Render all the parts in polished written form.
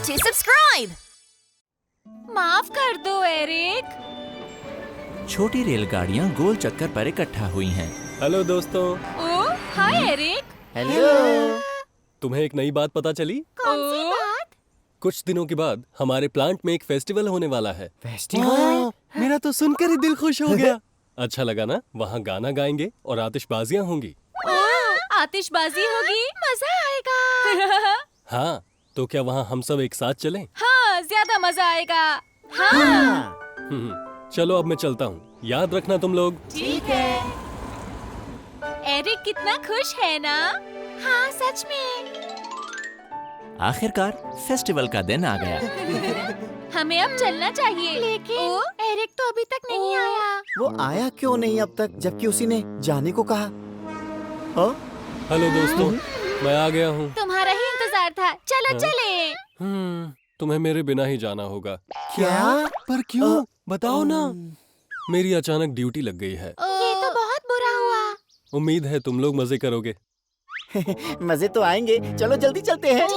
to subscribe. माफ कर दो एरिक। छोटी रेलगाड़ियां गोल चक्कर पर इकट्ठा हुई हैं। हेलो दोस्तों। ओ, हाय एरिक। हेलो। तुम्हें एक नई बात पता चली? कौन सी बात? कुछ दिनों के बाद हमारे प्लांट में एक फेस्टिवल होने वाला है। फेस्टिवल? मेरा तो सुनकर ही दिल खुश हो गया। अच्छा लगा ना? वहाँ गाना गाएंगे और आतिशबाजियाँ होंगी। आतिशबाजी होगी, मजा आएगा। हाँ, तो क्या वहाँ हम सब एक साथ चलें? हाँ, ज्यादा मजा आएगा। हाँ। चलो अब मैं चलता हूँ। याद रखना तुम लोग। ठीक है। एरिक कितना खुश है ना? हाँ, सच में। आखिरकार फेस्टिवल का दिन आ गया। हमें अब चलना चाहिए। लेकिन एरिक तो अभी तक नहीं आया। वो आया क्यों नहीं अब तक, जबकि उसी ने जाने को कहा? हेलो दोस्तों, मैं आ गया हूँ। तुम्हारा ही इंतजार था। चलो चले। तुम्हें मेरे बिना ही जाना होगा। क्या? पर क्यों? बताओ ना। मेरी अचानक ड्यूटी लग गई है। ये तो बहुत बुरा हुआ। उम्मीद है तुम लोग मजे करोगे। मजे तो आएंगे, चलो जल्दी चलते हैं।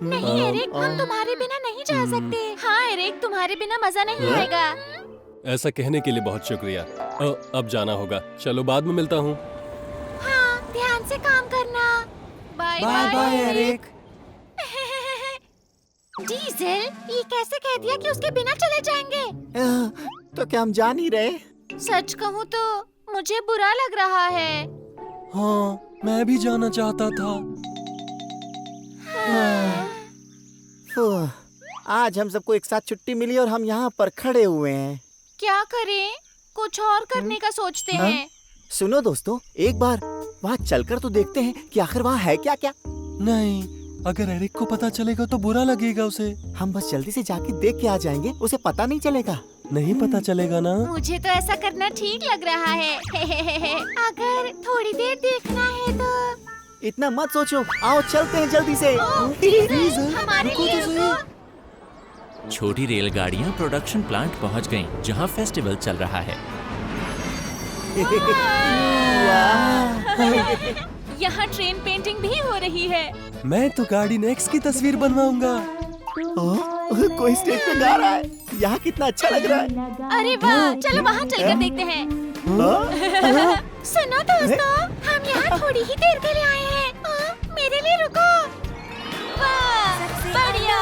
नहीं एरिक, हम तुम्हारे बिना नहीं जा सकते। हाँ एरिक, तुम्हारे बिना मजा नहीं आएगा। ऐसा कहने के लिए बहुत शुक्रिया। अब जाना होगा। चलो बाद में मिलता हूँ। हाँ, ध्यान से काम करना। Bye bye Eric. डीजल, ये कैसे कह दिया कि उसके बिना चले जाएंगे? तो क्या हम जा नहीं रहे? सच कहूँ तो मुझे बुरा लग रहा है। हाँ, मैं भी जाना चाहता था। आज हम सबको एक साथ छुट्टी मिली और हम यहाँ पर खड़े हुए हैं। क्या करें? कुछ और करने का सोचते हैं। सुनो दोस्तों, एक बार वहाँ चलकर तो देखते हैं कि आखिर वहाँ है क्या क्या। नहीं, अगर एरिक को पता चलेगा तो बुरा लगेगा उसे। हम बस जल्दी से जाके देख के आ जाएंगे, उसे पता नहीं चलेगा। नहीं पता चलेगा ना? मुझे तो ऐसा करना ठीक लग रहा है। अगर थोड़ी देर देखना है तो। इतना मत सोचो, आओ चलते हैं जल्दी से। हमारे लिए रुको। छोटी रेलगाड़ियां प्रोडक्शन प्लांट पहुंच गईं, जहां फेस्टिवल चल रहा है। यहाँ ट्रेन पेंटिंग भी हो रही है। मैं तो गाड़ी नेक्स्ट की तस्वीर बनवाऊंगा। कोई स्टेज पे गा रहा है। यहाँ कितना अच्छा लग रहा है। अरे वाह, चलो वहाँ चलकर देखते हैं। सुनो दोस्तों, हम यहाँ थोड़ी ही देर के लिए आए हैं। मेरे लिए रुको। वाह, बढ़िया,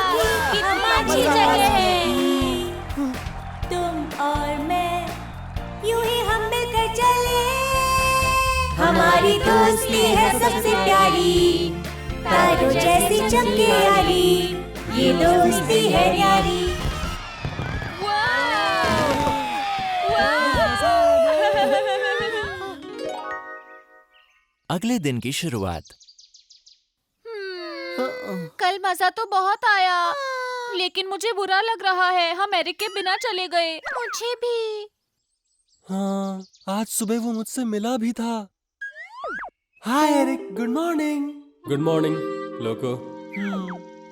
कितनी अच्छी जगह है। तुम और मैं यूं ही हम मिलकर चले, हमारी दोस्ती है सबसे प्यारी, तारों जैसी चमके यारी, ये दोस्ती है न्यारी। अगले दिन की शुरुआत। कल मजा तो बहुत आया, लेकिन मुझे बुरा लग रहा है। हम एरिक के बिना चले गए। मुझे भी। हाँ, आज सुबह वो मुझसे मिला भी था। Hi Eric, good morning. Good morning लोको।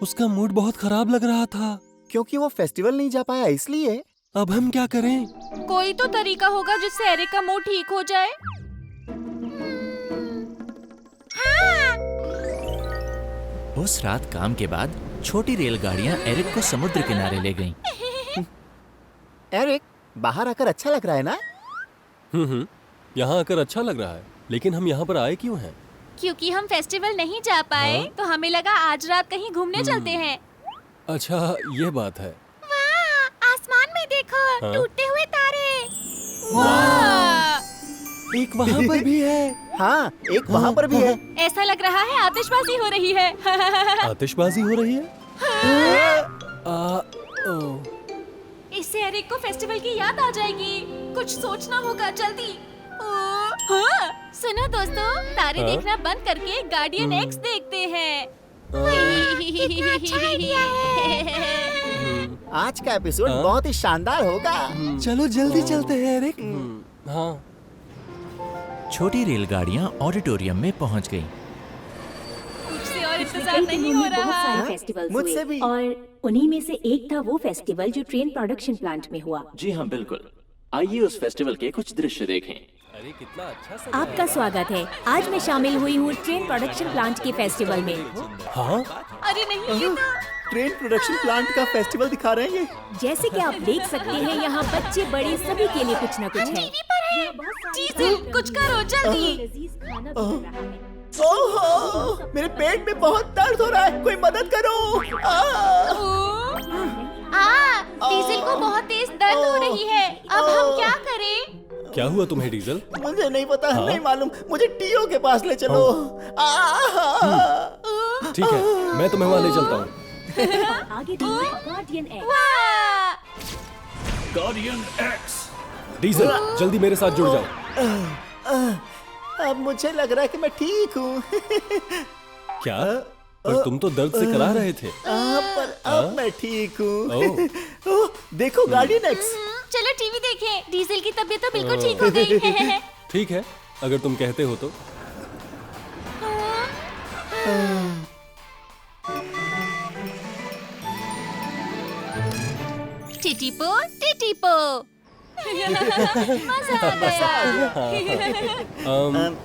उसका मूड बहुत खराब लग रहा था। क्योंकि वो फेस्टिवल नहीं जा पाया इसलिए। अब हम क्या करें? कोई तो तरीका होगा जिससे एरिक का मूड ठीक हो जाए। उस रात काम के बाद छोटी रेलगाड़ियां एरिक को समुद्र किनारे ले गईं। एरिक, बाहर आकर अच्छा लग रहा है ना? यहाँ आकर अच्छा लग रहा है, लेकिन हम यहाँ पर आए क्यों हैं? क्योंकि हम फेस्टिवल नहीं जा पाए, तो हमें लगा आज रात कहीं घूमने चलते हैं। अच्छा, ये बात है। वाह, आसमान में देखो, हाँ? टूटते हुए तारे। वाह, एक वहाँ पर भी है। हाँ, एक वहाँ पर भी है। ऐसा लग रहा है आतिशबाजी हो रही है। आतिशबाजी हो रही है? इससे एरिक को फेस्टिवल की याद आ जाएगी। कुछ सोचना होगा जल्दी। हाँ, सुनो दोस्तों, तारे देखना बंद करके गार्डियन एक्स देखते हैं। कितना अच्छा आइडिया है। आज का एपिसोड बहुत ही शानदार होगा। चलो जल्दी चलते हैं एरिक। हाँ। छोटी रेलगाड़ियां ऑडिटोरियम में पहुंच गईं। मुझसे और इंतजार नहीं हो रहा। फेस्टिवल्स मुझसे भी। और उन्हीं में से एक था वो फेस्टिवल जो ट्रेन प्रोडक्शन प्लांट में हुआ। जी हाँ, बिल्कुल। आइए उस फेस्टिवल के कुछ दृश्य देखें। अरे कितना अच्छा सजाया आपका स्वागत है। आज मैं शामिल हुई हूँ ट्रेन प्रोडक्शन प्लांट के फेस्टिवल में। हाँ अरे नहीं, ये तो ट्रेन प्रोडक्शन प्लांट का फेस्टिवल दिखा रहे हैं ये। जैसे कि आप देख सकते हैं यहाँ बच्चे बड़े सभी के लिए कुछ न कुछ है। टीवी पर है। डीजल, कुछ करो जल्दी। लजीज खाना भी मिल रहा है। ओहो, मेरे पेट में बहुत दर्द हो रहा है, कोई मदद करो। डीजल को बहुत तेज दर्द हो रही है। अब हम क्या करें? क्या हुआ तुम्हें डीजल? मुझे नहीं पता, हाँ? नहीं मालूम। मुझे टीओ के पास ले चलो। ठीक है, मैं तुम्हें वहाँ ले चलता हूँ। आगे देखिए गार्डियन एक्स। वाह! Guardian x. डीजल जल्दी मेरे साथ जुड़ जाओ। अब मुझे लग रहा है कि मैं ठीक हूँ। क्या? पर तुम तो दर्द से करा रहे थे। पर अब मैं ठीक हूँ। ओह। ओह, देखो गार्डियन एक्स। चलो टीवी देखें। डीजल की तबीयत तो बिल्कुल ठीक हो गई है। ठीक है, अगर तुम कहते हो तो। टिटिपो टिटिपो। मजा आ गया।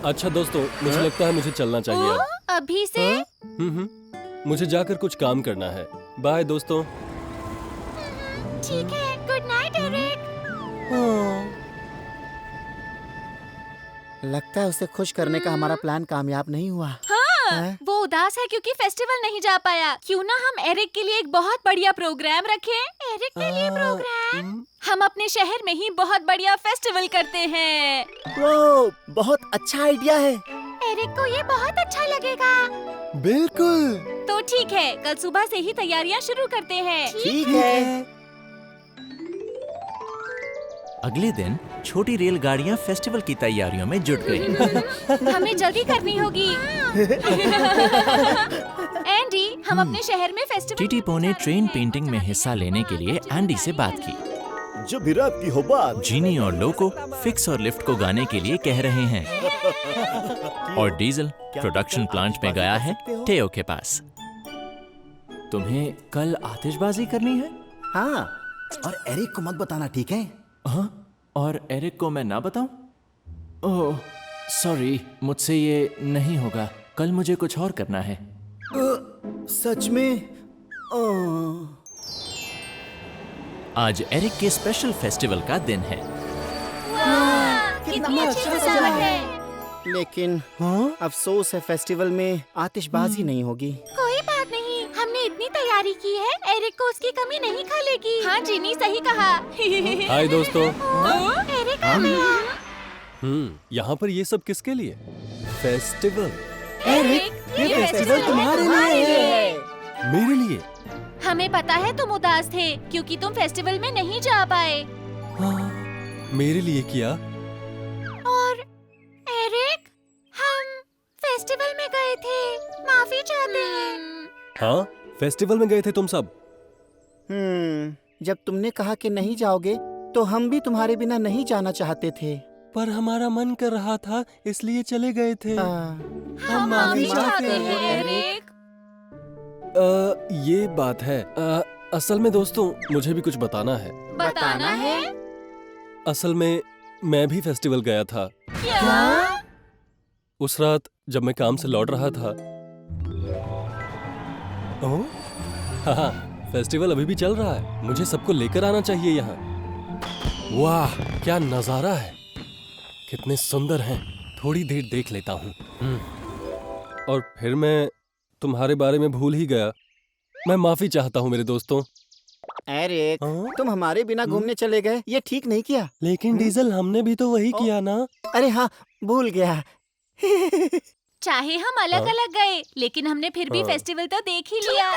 अच्छा दोस्तों, मुझे लगता है मुझे चलना चाहिए अब। अभी से? मुझे जाकर कुछ काम करना है। बाय दोस्तों। ठीक है, गुड नाइट एरिक। लगता है उसे खुश करने का हमारा प्लान कामयाब नहीं हुआ। हाँ, वो उदास है क्योंकि फेस्टिवल नहीं जा पाया। क्यों ना हम एरिक के लिए एक बहुत बढ़िया प्रोग्राम रखें? एरिक के लिए प्रोग्राम? हम अपने शहर में ही बहुत बढ़िया फेस्टिवल करते हैं। वो बहुत अच्छा आइडिया है। एरिक को ये बहुत अच्छा लगेगा। बिल्कुल। तो ठीक है, कल सुबह से ही तैयारियां शुरू करते हैं। ठीक है। अगले दिन छोटी रेलगाड़ियां फेस्टिवल की तैयारियों में जुट गईं। हमें जल्दी करनी होगी। एंडी, हम अपने शहर में फेस्टिवल। टीटीपो ने ट्रेन पेंटिंग में हिस्सा लेने के लिए एंडी से बात की। जो भी रात की हो बात। जीनी और लोको फिक्स और लिफ्ट को गाने के लिए कह रहे हैं और डीजल प्रोडक्शन प्लांट में गया है टेओ के पास। तुम्हें कल आतिशबाजी करनी है? हाँ, और एरिक को मत बताना, ठीक है? हाँ, और एरिक को मैं ना बताऊं? ओह सॉरी, मुझसे ये नहीं होगा। कल मुझे कुछ और करना है। सच में? आज एरिक के स्पेशल फेस्टिवल का दिन है। कितनी अच्छी सजावट है। लेकिन अफसोस है, फेस्टिवल में आतिशबाजी नहीं होगी। कोई बात नहीं, हमने इतनी तैयारी की है, एरिक को उसकी कमी नहीं खलेगी। हाँ जीनी, सही कहा। हाय दोस्तों। एरिक आ गया। यहाँ पर ये सब किसके लिए? फेस्टिवल। एरिक, ये फेस्टिवल तुम्हारे लिए है। मेरे लिए? हमें पता है तुम उदास थे क्योंकि तुम फेस्टिवल में नहीं जा पाए। हाँ, मेरे लिए किया? और एरिक, हम फेस्टिवल में गए थे, माफी चाहते हैं। हाँ, फेस्टिवल में गए थे तुम सब? जब तुमने कहा कि नहीं जाओगे, तो हम भी तुम्हारे बिना नहीं जाना चाहते थे। पर हमारा मन कर रहा था, इसलिए चले गए थे। हम माफी चाहते हैं एरिक। ये बात है। असल में दोस्तों, मुझे भी कुछ बताना है। बताना है? असल में मैं भी फेस्टिवल गया था। क्या? उस रात जब मैं काम से लौट रहा था। हाँ, फेस्टिवल अभी भी चल रहा है। मुझे सबको लेकर आना चाहिए यहाँ। वाह, क्या नजारा है। कितने सुंदर हैं। थोड़ी देर देख लेता हूँ। और फिर मैं तुम्हारे बारे में भूल ही गया। मैं माफी चाहता हूँ मेरे दोस्तों। एरिक, तुम हमारे बिना घूमने चले गए, ये ठीक नहीं किया। लेकिन डीजल, हमने भी तो वही किया ना। अरे हाँ, भूल गया। चाहे हम अलग अलग गए, लेकिन हमने फिर भी फेस्टिवल तो देख ही लिया।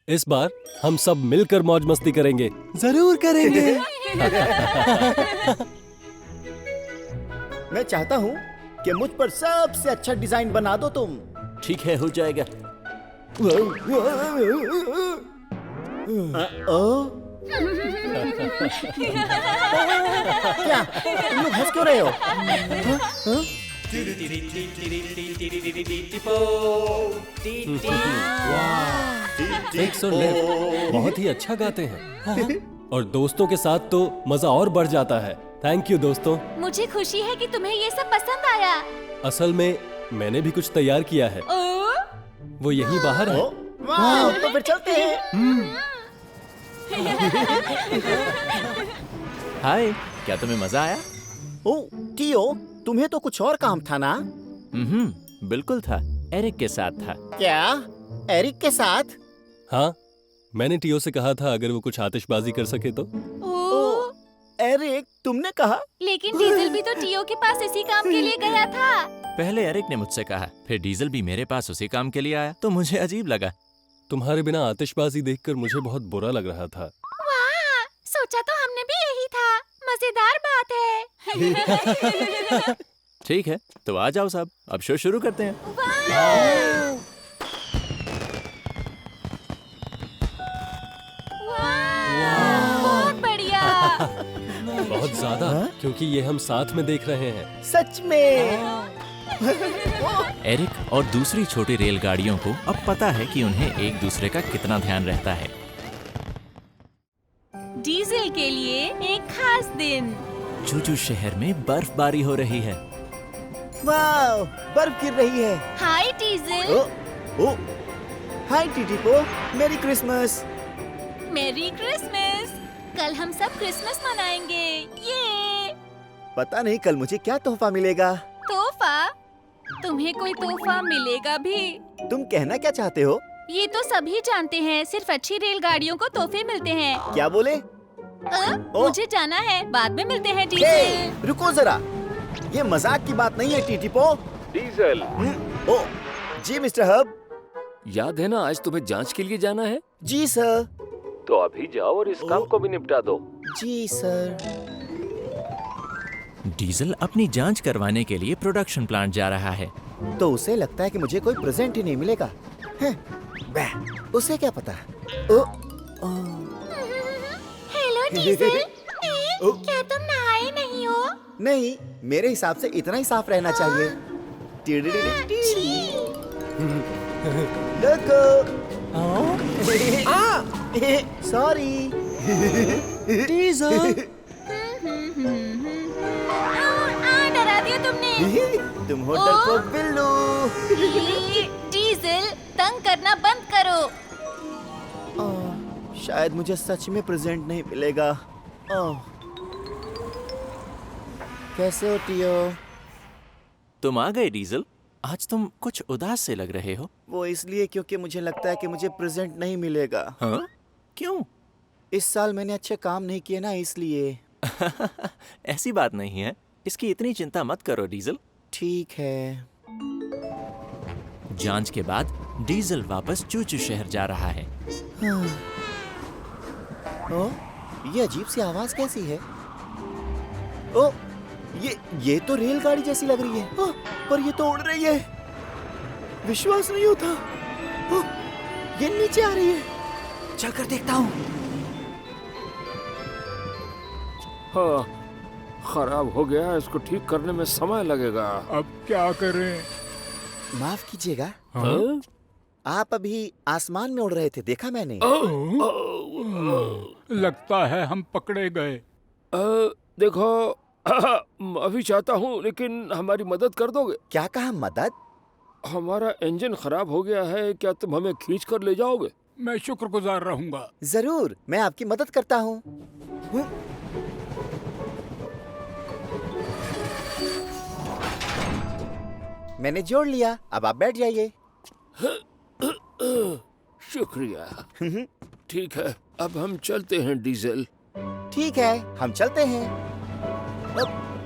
इस बार हम सब मिलकर मौज मस्ती करेंगे। जरूर करेंगे। मैं चाहता हूँ कि मुझ पर सबसे अच्छा डिजाइन बना दो तुम। ठीक है, हो जाएगा। क्या तुम लोग हंस क्यों रहे हो? बहुत ही अच्छा गाते हैं। और दोस्तों के साथ तो मजा और बढ़ जाता है। थैंक यू दोस्तों। मुझे खुशी है कि तुम्हें ये सब पसंद आया। असल में मैंने भी कुछ तैयार किया है। ओ, वो यहीं बाहर है। वाह, तो फिर चलते हैं। हाय, क्या तुम्हें मजा आया? ओ टियो, तुम्हें तो कुछ और काम था ना? बिल्कुल था, एरिक के साथ था। क्या एरिक के साथ? हाँ, मैंने टियो से कहा था अगर वो कुछ आतिशबाजी कर सके तो। ओ, एरिक, तुमने कहा? लेकिन डीजल भी तो टियो के पास इसी काम के लिए गया था। पहले एरिक ने मुझसे कहा, फिर डीजल भी मेरे पास उसी काम के लिए आया, तो मुझे अजीब लगा। तुम्हारे बिना आतिशबाजी देखकर मुझे बहुत बुरा लग रहा था। वाह, सोचा तो हमने भी यही था। मजेदार बात है। ठीक है, तो आ जाओ साहब, अब शो शुरू करते हैं। बहुत बढ़िया। बहुत ज्यादा, क्योंकि ये हम साथ में देख रहे हैं। सच में? एरिक और दूसरी छोटी रेलगाड़ियों को अब पता है कि उन्हें एक दूसरे का कितना ध्यान रहता है। डीजल के लिए एक खास दिन। चूचू शहर में बर्फबारी हो रही है। वाह, बर्फ गिर रही है। हाय डीजल। ओ, हाय टीटीपो, मेरी क्रिसमस। मेरी क्रिसमस। कल हम सब क्रिसमस मनाएंगे। ये पता नहीं कल मुझे क्या तोहफा मिलेगा। तोहफा? तुम्हें कोई तोहफा मिलेगा भी? तुम कहना क्या चाहते हो? ये तो सभी जानते हैं, सिर्फ अच्छी रेलगाड़ियों को तोहफे मिलते हैं। क्या बोले? मुझे जाना है, बाद में मिलते हैं हे, डीजल। रुको जरा, ये मजाक की बात नहीं है टीटीपो। डीजल, ओ, जी मिस्टर हब। याद है ना आज तुम्हें जांच के लिए जाना है? जी सर। तो अभी जाओ और इस काम को भी निपटा दो। जी सर। डीजल अपनी जांच करवाने के लिए प्रोडक्शन प्लांट जा रहा है। तो उसे लगता है कि मुझे कोई प्रेजेंट ही नहीं मिलेगा। बह, उसे क्या पता? ओ, ओ, हेलो डीजल। क्या तुम नहाए नहीं हो? नहीं, मेरे हिसाब से इतना ही साफ रहना चाहिए। सॉरी। डरा दिया तुमने। तुम हो डरपोक बिल्लू। डीजल, तंग करना बंद करो। शायद मुझे सच में प्रेजेंट नहीं मिलेगा। कैसे हो टियो? तुम आ गए डीजल। आज तुम कुछ उदास से लग रहे हो। वो इसलिए क्योंकि मुझे लगता है कि मुझे प्रेजेंट नहीं मिलेगा। हाँ? क्यों? इस साल मैंने अच्छे काम नहीं किए ना, इसलिए। ऐसी बात नहीं है, इसकी इतनी चिंता मत करो डीजल। ठीक है। जांच के बाद डीजल वापस चूचू शहर जा रहा है। ओ, ये अजीब सी आवाज कैसी है? ओ, ये तो रेलगाड़ी जैसी लग रही है। पर ये तो उड़ रही है। विश्वास नहीं होता। ये नीचे आ रही है। चलकर देखता हूँ। हाँ, खराब हो गया, इसको ठीक करने में समय लगेगा। अब क्या करें? माफ कीजिएगा, हाँ? आप अभी आसमान में उड़ रहे थे, देखा मैंने। लगता है हम पकड़े गए। देखो, अभी चाहता हूँ, लेकिन हमारी मदद कर दोगे? क्या कहा, मदद? हमारा इंजन खराब हो गया है, क्या तुम हमें खींच कर ले जाओगे? मैं शुक्रगुजार रहूंगा। जरूर, मैं आपकी मदद करता हूँ। मैंने जोड़ लिया, अब आप बैठ जाइए। शुक्रिया। ठीक है, अब हम चलते हैं डीजल। ठीक है, हम चलते हैं।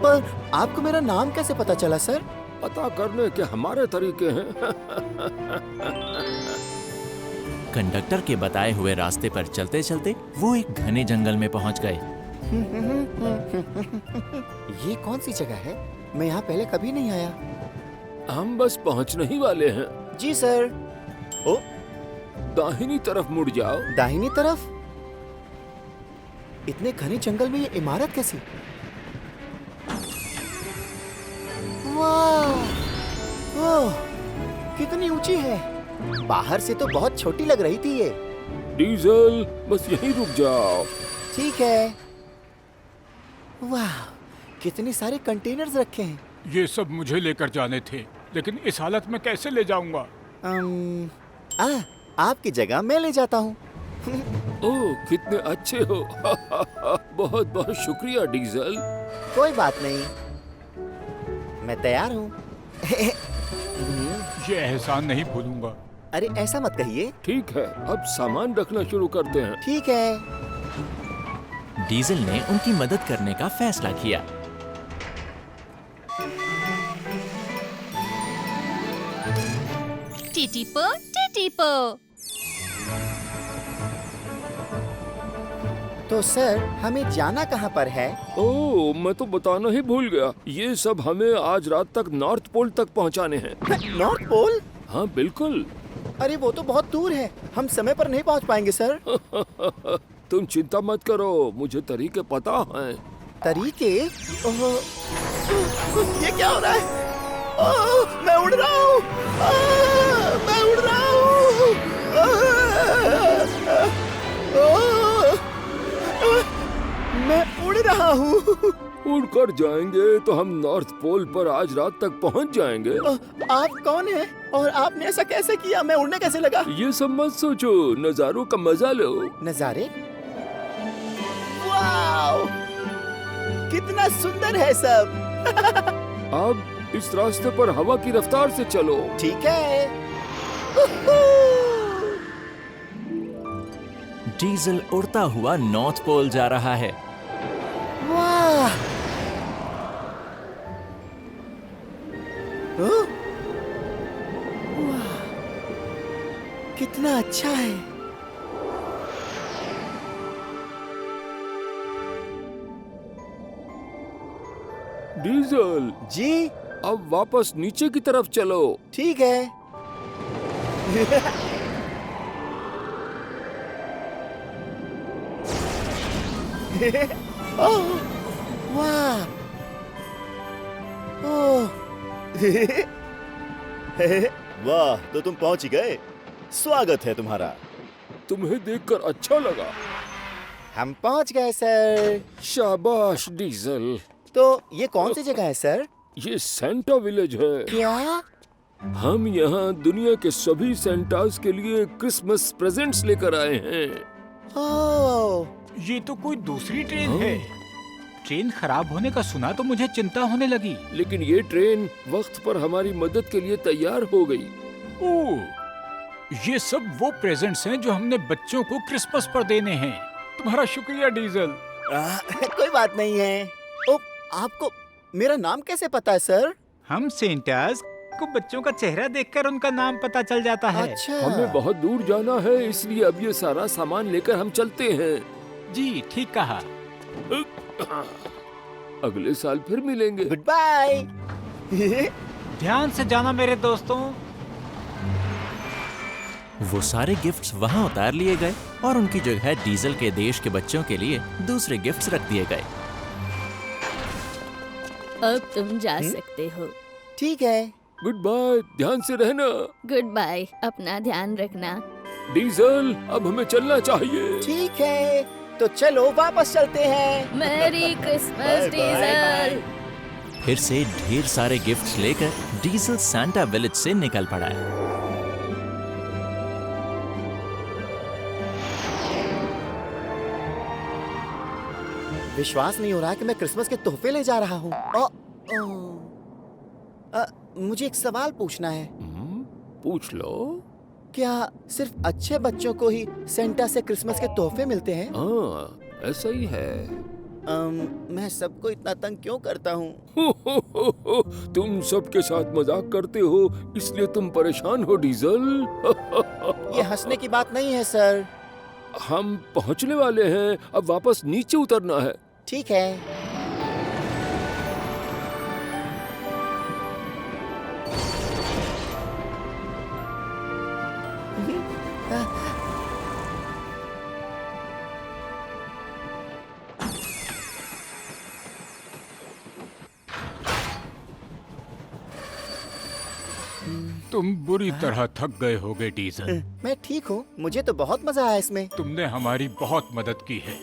पर आपको मेरा नाम कैसे पता चला सर? पता करने के हमारे तरीके हैं। कंडक्टर के बताए हुए रास्ते पर चलते चलते वो एक घने जंगल में पहुंच गए। ये कौन सी जगह है? मैं यहाँ पहले कभी नहीं आया। हम बस पहुंचने ही वाले हैं। जी सर। ओ, दाहिनी तरफ मुड़ जाओ। दाहिनी तरफ? इतने घने जंगल में ये इमारत कैसी? वाह! ओह, कितनी ऊंची है। बाहर से तो बहुत छोटी लग रही थी ये। डीजल, बस यहीं रुक जाओ। ठीक है। वाह, कितने सारे कंटेनर्स रखे हैं। ये सब मुझे लेकर जाने थे, लेकिन इस हालत में कैसे ले जाऊंगा? आपकी जगह मैं ले जाता हूँ। ओह, कितने अच्छे हो। बहुत बहुत शुक्रिया डीजल। कोई बात नहीं, मैं तैयार हूँ। ये एहसान नहीं भूलूंगा। अरे ऐसा मत कहिए। ठीक है, अब सामान रखना शुरू करते हैं। ठीक है। डीजल ने उनकी मदद करने का फैसला किया। टीटीपो। तो सर, हमें जाना कहाँ पर है? ओह, मैं तो बताना ही भूल गया। ये सब हमें आज रात तक नॉर्थ पोल तक पहुंचाने हैं। North pole? हाँ बिल्कुल। अरे वो तो बहुत दूर है, हम समय पर नहीं पहुंच पाएंगे सर। तुम चिंता मत करो, मुझे तरीके पता हैं। तरीके? ओह, ये क्या हो रहा है? ओह, मैं उड़ रहा हूँ। मैं उड़ रहा हूँ। मैं उड़ रहा हूँ। उड़कर जाएंगे तो हम नॉर्थ पोल पर आज रात तक पहुंच जाएंगे। आप कौन हैं? और आपने ऐसा कैसे किया? मैं उड़ने कैसे लगा? ये सब मत सोचो, नजारों का मजा लो। नजारे? वाव! कितना सुंदर है सब। अब इस रास्ते पर हवा की रफ्तार से चलो। ठीक है। डीजल उड़ता हुआ नॉर्थ पोल जा रहा है। वाह! वाह! कितना अच्छा है। डीजल, जी, अब वापस नीचे की तरफ चलो। ठीक है। ओह, वाह! ओह! वाह, तो तुम पहुंच ही गए। स्वागत है तुम्हारा। तुम्हें देखकर अच्छा लगा। हम पहुंच गए सर। शाबाश डीजल। तो ये कौन सी जगह है सर? ये सेंटा विलेज है। क्या? हम यहाँ दुनिया के सभी सेंटास के लिए क्रिसमस प्रेजेंट्स लेकर आए हैं। ओह, ये तो कोई दूसरी ट्रेन है। ट्रेन खराब होने का सुना तो मुझे चिंता होने लगी। लेकिन ये ट्रेन वक्त पर हमारी मदद के लिए तैयार हो गई। ओह, ये सब वो प्रेजेंट्स हैं जो हमने बच्चों को क्रिसमस पर देने हैं। तुम्हारा शुक्रिया डीजल। कोई बात नहीं है। ओ, आपको मेरा नाम कैसे पता है सर? हम सेंटास को बच्चों का चेहरा देखकर उनका नाम पता चल जाता है। अच्छा। हमें बहुत दूर जाना है, इसलिए अब ये सारा सामान लेकर हम चलते हैं। जी ठीक कहा। अगले साल फिर मिलेंगे। Goodbye. ध्यान से जाना मेरे दोस्तों। वो सारे गिफ्ट्स वहां उतार लिए गए और उनकी जगह डीजल के देश के बच्चों के लिए दूसरे गिफ्ट्स रख दिए गए। अब तुम जा सकते हो। ठीक है। गुड बाय, ध्यान से रहना। गुड बाय, अपना ध्यान रखना। डीजल, अब हमें चलना चाहिए। ठीक है, तो चलो वापस चलते हैं। Merry Christmas diesel. फिर से ढेर सारे गिफ्ट्स लेकर डीजल सांता विलेज से निकल पड़ा। विश्वास नहीं हो रहा कि मैं क्रिसमस के तोहफे ले जा रहा हूँ। मुझे एक सवाल पूछना है। पूछ लो। क्या सिर्फ अच्छे बच्चों को ही सेंटा से क्रिसमस के तोहफे मिलते हैं? हाँ, ऐसा ही है। मैं सबको इतना तंग क्यों करता हूँ? तुम सबके साथ मजाक करते हो, इसलिए तुम परेशान हो डीजल। ये हंसने की बात नहीं है सर। हम पहुंचने वाले हैं, अब वापस नीचे उतरना है। ठीक है। तुम बुरी तरह थक गए होगे डीजल। मैं ठीक हूँ, मुझे तो बहुत मजा आया इसमें। तुमने हमारी बहुत मदद की है।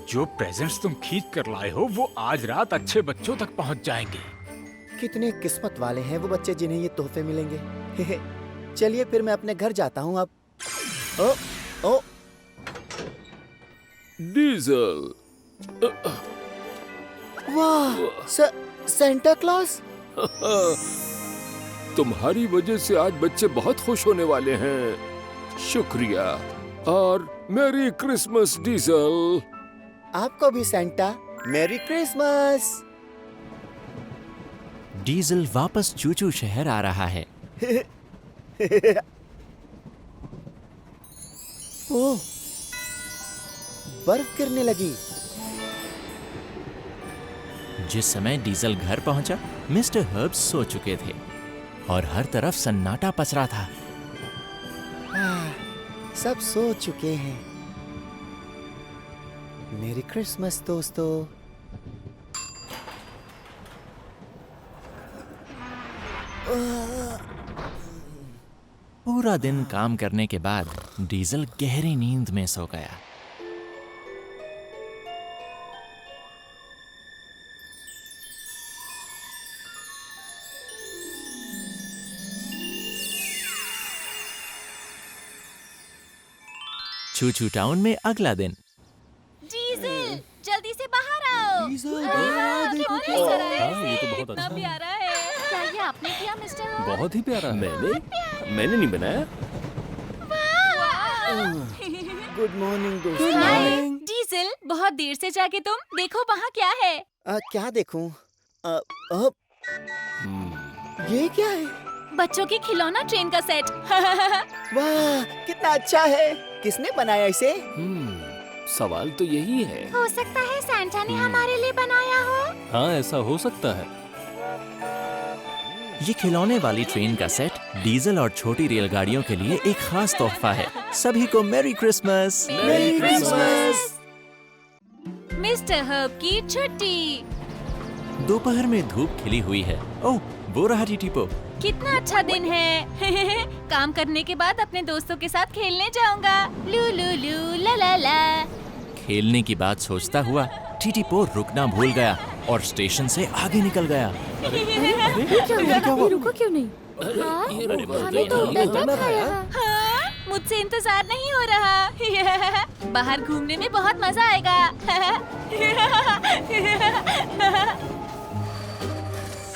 जो प्रेजेंट्स तुम खींच कर लाए हो वो आज रात अच्छे बच्चों तक पहुंच जाएंगे। कितने किस्मत वाले हैं वो बच्चे जिन्हें ये तोहफे मिलेंगे। चलिए फिर मैं अपने घर जाता हूँ अब। ओ, ओ, डीजल, वाह, सेंटा क्लॉज। तुम्हारी वजह से आज बच्चे बहुत खुश होने वाले हैं। शुक्रिया और मैरी क्रिसमस डीजल। आपको भी सेंटा, मैरी क्रिसमस। डीजल वापस चूचू शहर आ रहा है। ओह, बर्फ गिरने लगी। जिस समय डीजल घर पहुंचा, मिस्टर हर्ब्स सो चुके थे और हर तरफ सन्नाटा पसरा था। सब सो चुके हैं। मेरी क्रिसमस दोस्तों। पूरा दिन काम करने के बाद डीजल गहरी नींद में सो गया। चूचू टाउन में अगला दिन। डीजल, जल्दी से बाहर आओ। देखो क्या हो रहा है? हाँ, ये तो बहुत इतना अच्छा है। प्यारा है। क्या ये आपने किया मिस्टर हर्ब? बहुत ही प्यारा है। मैंने नहीं बनाया। गुड मॉर्निंग दोस्तों। हाय डीजल, बहुत देर से जागे तुम। देखो वहाँ क्या है। क्या देखूं? ये क्या है? बच्चों की खिलौना ट्रेन का सेट। वाह, कितना अच्छा है। किसने बनाया इसे? सवाल तो यही है। हो सकता है सैंटा ने हमारे लिए बनाया हो। हाँ, ऐसा हो सकता है। ये खिलौने वाली ट्रेन का सेट डीजल और छोटी रेलगाड़ियों के लिए एक खास तोहफा है। सभी को merry Christmas. Merry Christmas. Mister herb की छुट्टी। दोपहर में धूप खिली हुई है। ओह, वो रहा टीटीपो। कितना अच्छा दिन है। काम करने के बाद अपने दोस्तों के साथ खेलने जाऊंगा। लू लू लू ला ला ला। खेलने की बात सोचता हुआ टीटीपो रुकना भूल गया और स्टेशन से आगे निकल गया। रुको क्यों नहीं? हमें तो उतना खाया। हाँ, मुझसे इंतजार नहीं हो रहा। बाहर घूमने में बहुत मजा आएगा।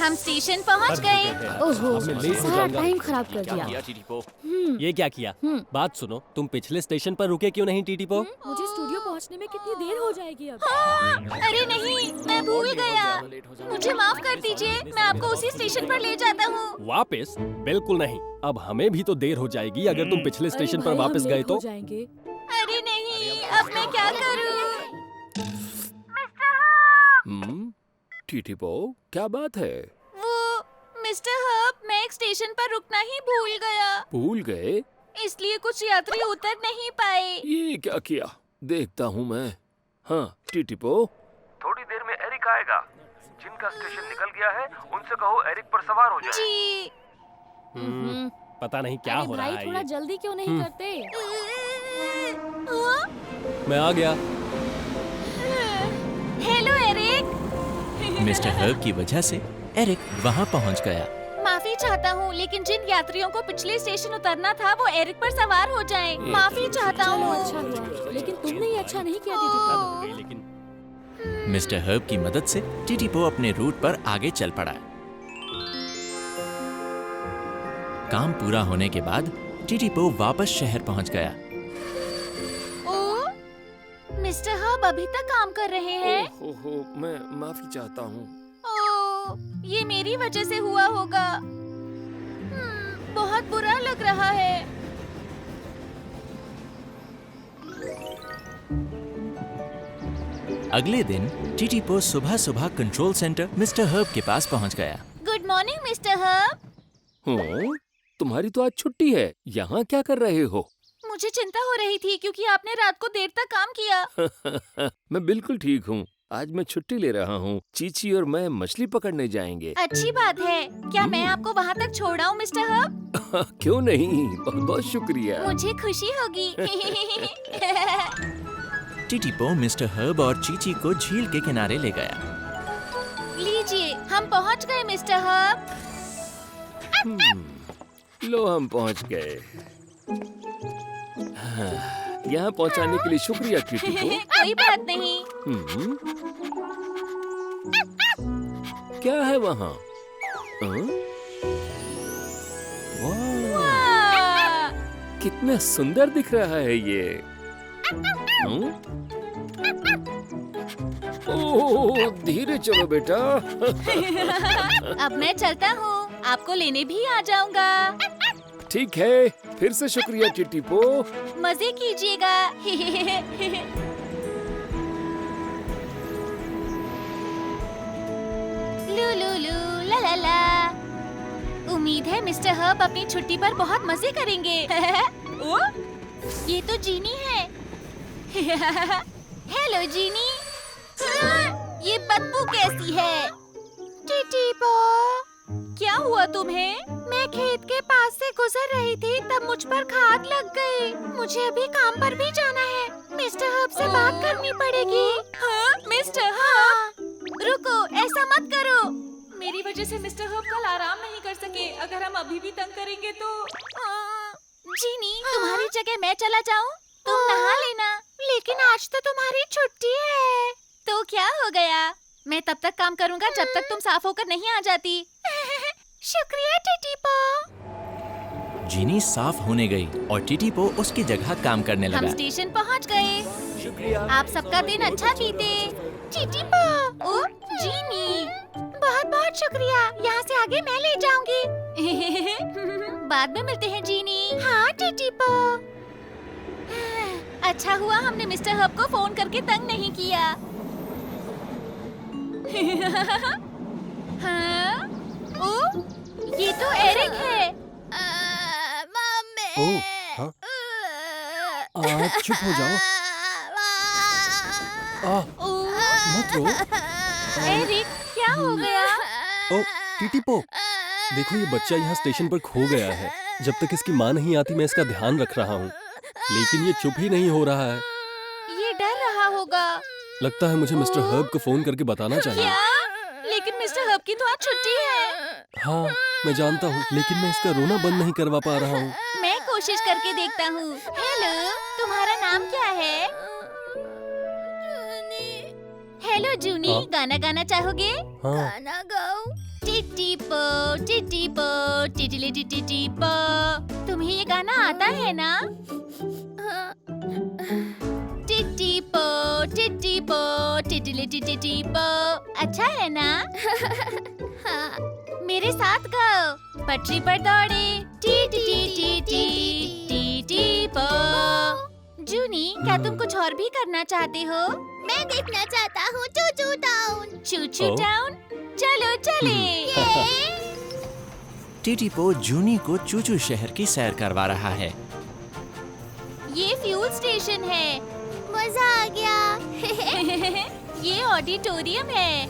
हम स्टेशन पहुंच गए। ओहो, हमने लेट हो सारा जाएगा। टाइम खराब कर दिया। ये क्या किया? बात सुनो, तुम पिछले स्टेशन पर रुके क्यों नहीं टीटीपो? मुझे स्टूडियो पहुंचने में कितनी देर हो जाएगी अब? हाँ, अरे नहीं, मैं भूल गया। मुझे माफ कर दीजिए, मैं आपको उसी स्टेशन पर ले जाता हूँ। वापस? बिल्कुल नहीं। अब हमें भी तो देर हो जाएगी अगर तुम पिछले स्टेशन पर वापस गए तो। जाएंगे। अरे नहीं, अब मैं क्या करूँ? टीटीपो, क्या बात है? वो मिस्टर हर्ब, मैं एक स्टेशन पर रुकना ही भूल गया। भूल गए? इसलिए कुछ यात्री उतर नहीं पाए। ये क्या किया? देखता हूँ मैं। हाँ टीटीपो, थोड़ी देर में एरिक आएगा। जिनका स्टेशन निकल गया है उनसे कहो एरिक पर सवार हो जाए। जी। पता नहीं क्या हो रहा है थोड़ा ये। जल्दी क्यों नहीं करते? मैं आ गया। Hello Eric. मिस्टर हर्ब की वजह से एरिक वहाँ पहुँच गया। माफी चाहता हूँ, लेकिन जिन यात्रियों को पिछले स्टेशन उतरना था वो एरिक पर सवार हो जाएं। माफी चाहता चलो हूँ। अच्छा हुआ, लेकिन तुमने ये अच्छा नहीं किया दीदी। लेकिन मिस्टर हर्ब की मदद से टीटीपो अपने रूट पर आगे चल पड़ा। काम पूरा होने के बाद टीटीपो वापस शहर पहुंच गया। ओ, मिस्टर हर्ब अभी तक काम कर रहे हैं। ओहो, मैं माफी चाहता हूँ। ओ, ये मेरी वजह से हुआ होगा। बहुत बुरा लग रहा है। अगले दिन टीटीपो सुबह सुबह कंट्रोल सेंटर मिस्टर हर्ब के पास पहुंच गया। Good morning mister herb. हाँ, तुम्हारी तो आज छुट्टी है। यहाँ क्या कर रहे हो? मुझे चिंता हो रही थी क्योंकि आपने रात को देर तक काम किया। मैं बिल्कुल ठीक हूँ। आज मैं छुट्टी ले रहा हूँ। चीची और मैं मछली पकड़ने जाएंगे। अच्छी बात है। क्या मैं आपको वहाँ तक छोड़ आऊँ मिस्टर हर्ब? क्यों नहीं, बहुत बहुत शुक्रिया। मुझे खुशी होगी। टीटीपो मिस्टर हर्ब और चीची को झील के किनारे ले गया। लीजिए, हम पहुंच गए मिस्टर हर्ब। लो हम पहुंच गए। हाँ, यहाँ पहुंचाने के लिए शुक्रिया टीटीपो। कोई बात नहीं। क्या है वहाँ? वाह, वाह! कितना सुंदर दिख रहा है ये। ओह, धीरे चलो बेटा। अब मैं चलता हूँ, आपको लेने भी आ जाऊंगा। ठीक है, फिर से शुक्रिया टीटीपो। मजे कीजिएगा। लू लू लू ला ला ला। उम्मीद है मिस्टर हर्ब अपनी छुट्टी पर बहुत मजे करेंगे। ओ, ये तो जीनी है। हेलो जीनी। ये बदबू कैसी है? टीटीपो, क्या हुआ तुम्हें? मैं खेत के पास से गुजर रही थी, तब मुझ पर खाद लग गई। मुझे अभी काम पर भी जाना है। मिस्टर हर्ब से बात करनी पड़ेगी। हाँ, मिस्टर हर्ब, रुको, ऐसा मत करो। मेरी वजह से मिस्टर हर्ब कल आराम नहीं कर सके। अगर हम अभी भी तंग करेंगे तो जीनी, तुम्हारी जगह मैं चला जाऊं? तुम नहा लेना। लेकिन आज तो तुम्हारी छुट्टी है। तो क्या हो गया? मैं तब तक काम करूंगा जब तक तुम साफ होकर नहीं आ जाती। शुक्रिया टीटीपो। जीनी साफ होने गई और टीटीपो उसकी जगह काम करने हम लगा। स्टेशन पहुंच गए। शुक्रिया। आप सबका दिन अच्छा बीते। टीटीपो, ओ जीनी, बहुत बहुत शुक्रिया। यहाँ से आगे मैं ले जाऊंगी। बाद में मिलते हैं जीनी। हाँ टीटीपो। अच्छा हुआ हमने मिस्टर हर्ब को फोन करके तंग नहीं किया। हाँ? ओ, ये तो एरिक है। ओह, हाँ? चुप हो जाओ। मत रो। एरिक, क्या हो गया? ओ, टीटीपो, देखो ये बच्चा यहाँ स्टेशन पर खो गया है। जब तक इसकी माँ नहीं आती मैं इसका ध्यान रख रहा हूँ, लेकिन ये चुप ही नहीं हो रहा है। ये डर रहा होगा। लगता है मुझे मिस्टर हर्ब को फोन करके बताना चाहिए। क्या? लेकिन मिस्टर हर्ब की तो आज छुट्टी है। हाँ, मैं जानता हूँ, लेकिन मैं इसका रोना बंद नहीं करवा पा रहा हूँ। मैं कोशिश करके देखता हूँ। हेलो, तुम्हारा नाम क्या है? हेलो जूनी, हाँ? गाना गाना चाहोगे? हाँ। गाना गाओ। टिटीपो टिटीपो टिटिली टिटीपो। तुम्हें ये गाना आता है ना? टिटीपो टिटीपो टिटिली टिटीपो। अच्छा है ना? हाँ। मेरे साथ गाओ। पटरी पर दौड़े टिटीपो। जूनी, क्या तुम कुछ और भी करना चाहते हो? मैं देखना चाहता हूँ चूचू टाउन। चूचू टाउन, चलो चले। टीटीपो जूनी को चूचू शहर की सैर करवा रहा है। ये फ्यूल स्टेशन है। मजा आ गया। ये ऑडिटोरियम है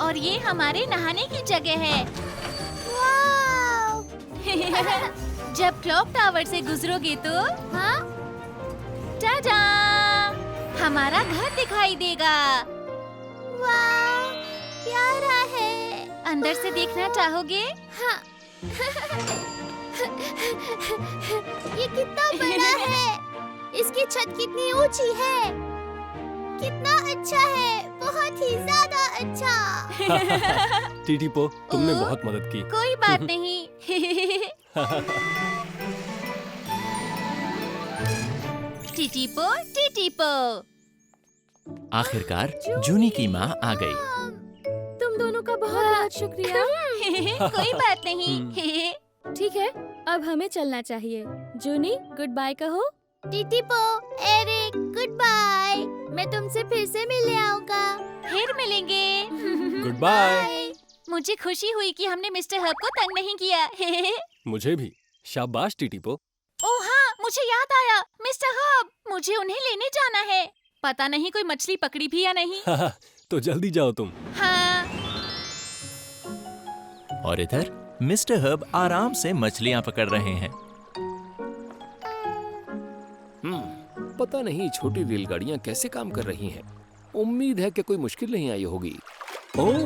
और ये हमारे नहाने की जगह है। वाव! जब क्लॉक टावर से गुजरोगे तो हाँ, टाडा, हमारा घर दिखाई देगा। वाव, प्यारा है। अंदर से देखना चाहोगे? हाँ। ये कितना बड़ा है। इसकी छत कितनी ऊंची है। कितना अच्छा है, बहुत ही ज्यादा अच्छा। टीटीपो, तुमने बहुत मदद की। कोई बात नहीं। टीटीपो टीटीपो। आखिरकार जूनी की माँ आ गई। तुम दोनों का बहुत बहुत शुक्रिया। कोई बात नहीं। ठीक है, अब हमें चलना चाहिए। जूनी, गुड बाय कहो। टीटीपो, एरिक, गुड बाय। मैं तुमसे फिर से मिलने आऊंगा। फिर मिलेंगे। Goodbye. मुझे खुशी हुई कि हमने मिस्टर हर्ब को तंग नहीं किया। मुझे भी। शाबाश टीटीपो। ओह हाँ, मुझे याद आया। मिस्टर हर्ब, मुझे उन्हें लेने जाना है। पता नहीं कोई मछली पकड़ी भी या नहीं। तो जल्दी जाओ तुम। हाँ। और इधर मिस्टर हर्ब आराम से मछलियाँ पकड़ रहे हैं। पता नहीं छोटी रेलगाड़ियां कैसे काम कर रही हैं। उम्मीद है कि कोई मुश्किल नहीं आई होगी। ओह,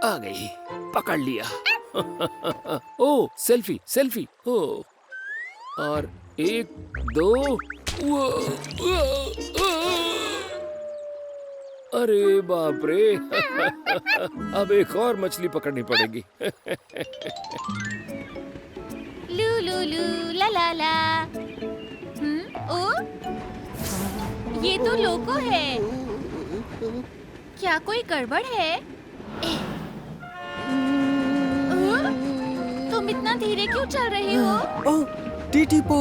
आ गई, पकड़ लिया। ओ, सेल्फी सेल्फी। ओ, और 1 2। अरे बाप रे। अब एक और मछली पकड़नी पड़ेगी। लू लू लू ला ला ला। ओ, ये तो लोको है। क्या कोई गड़बड़ है? तुम इतना धीरे क्यों चल रहे हो? ओह, टीटीपो,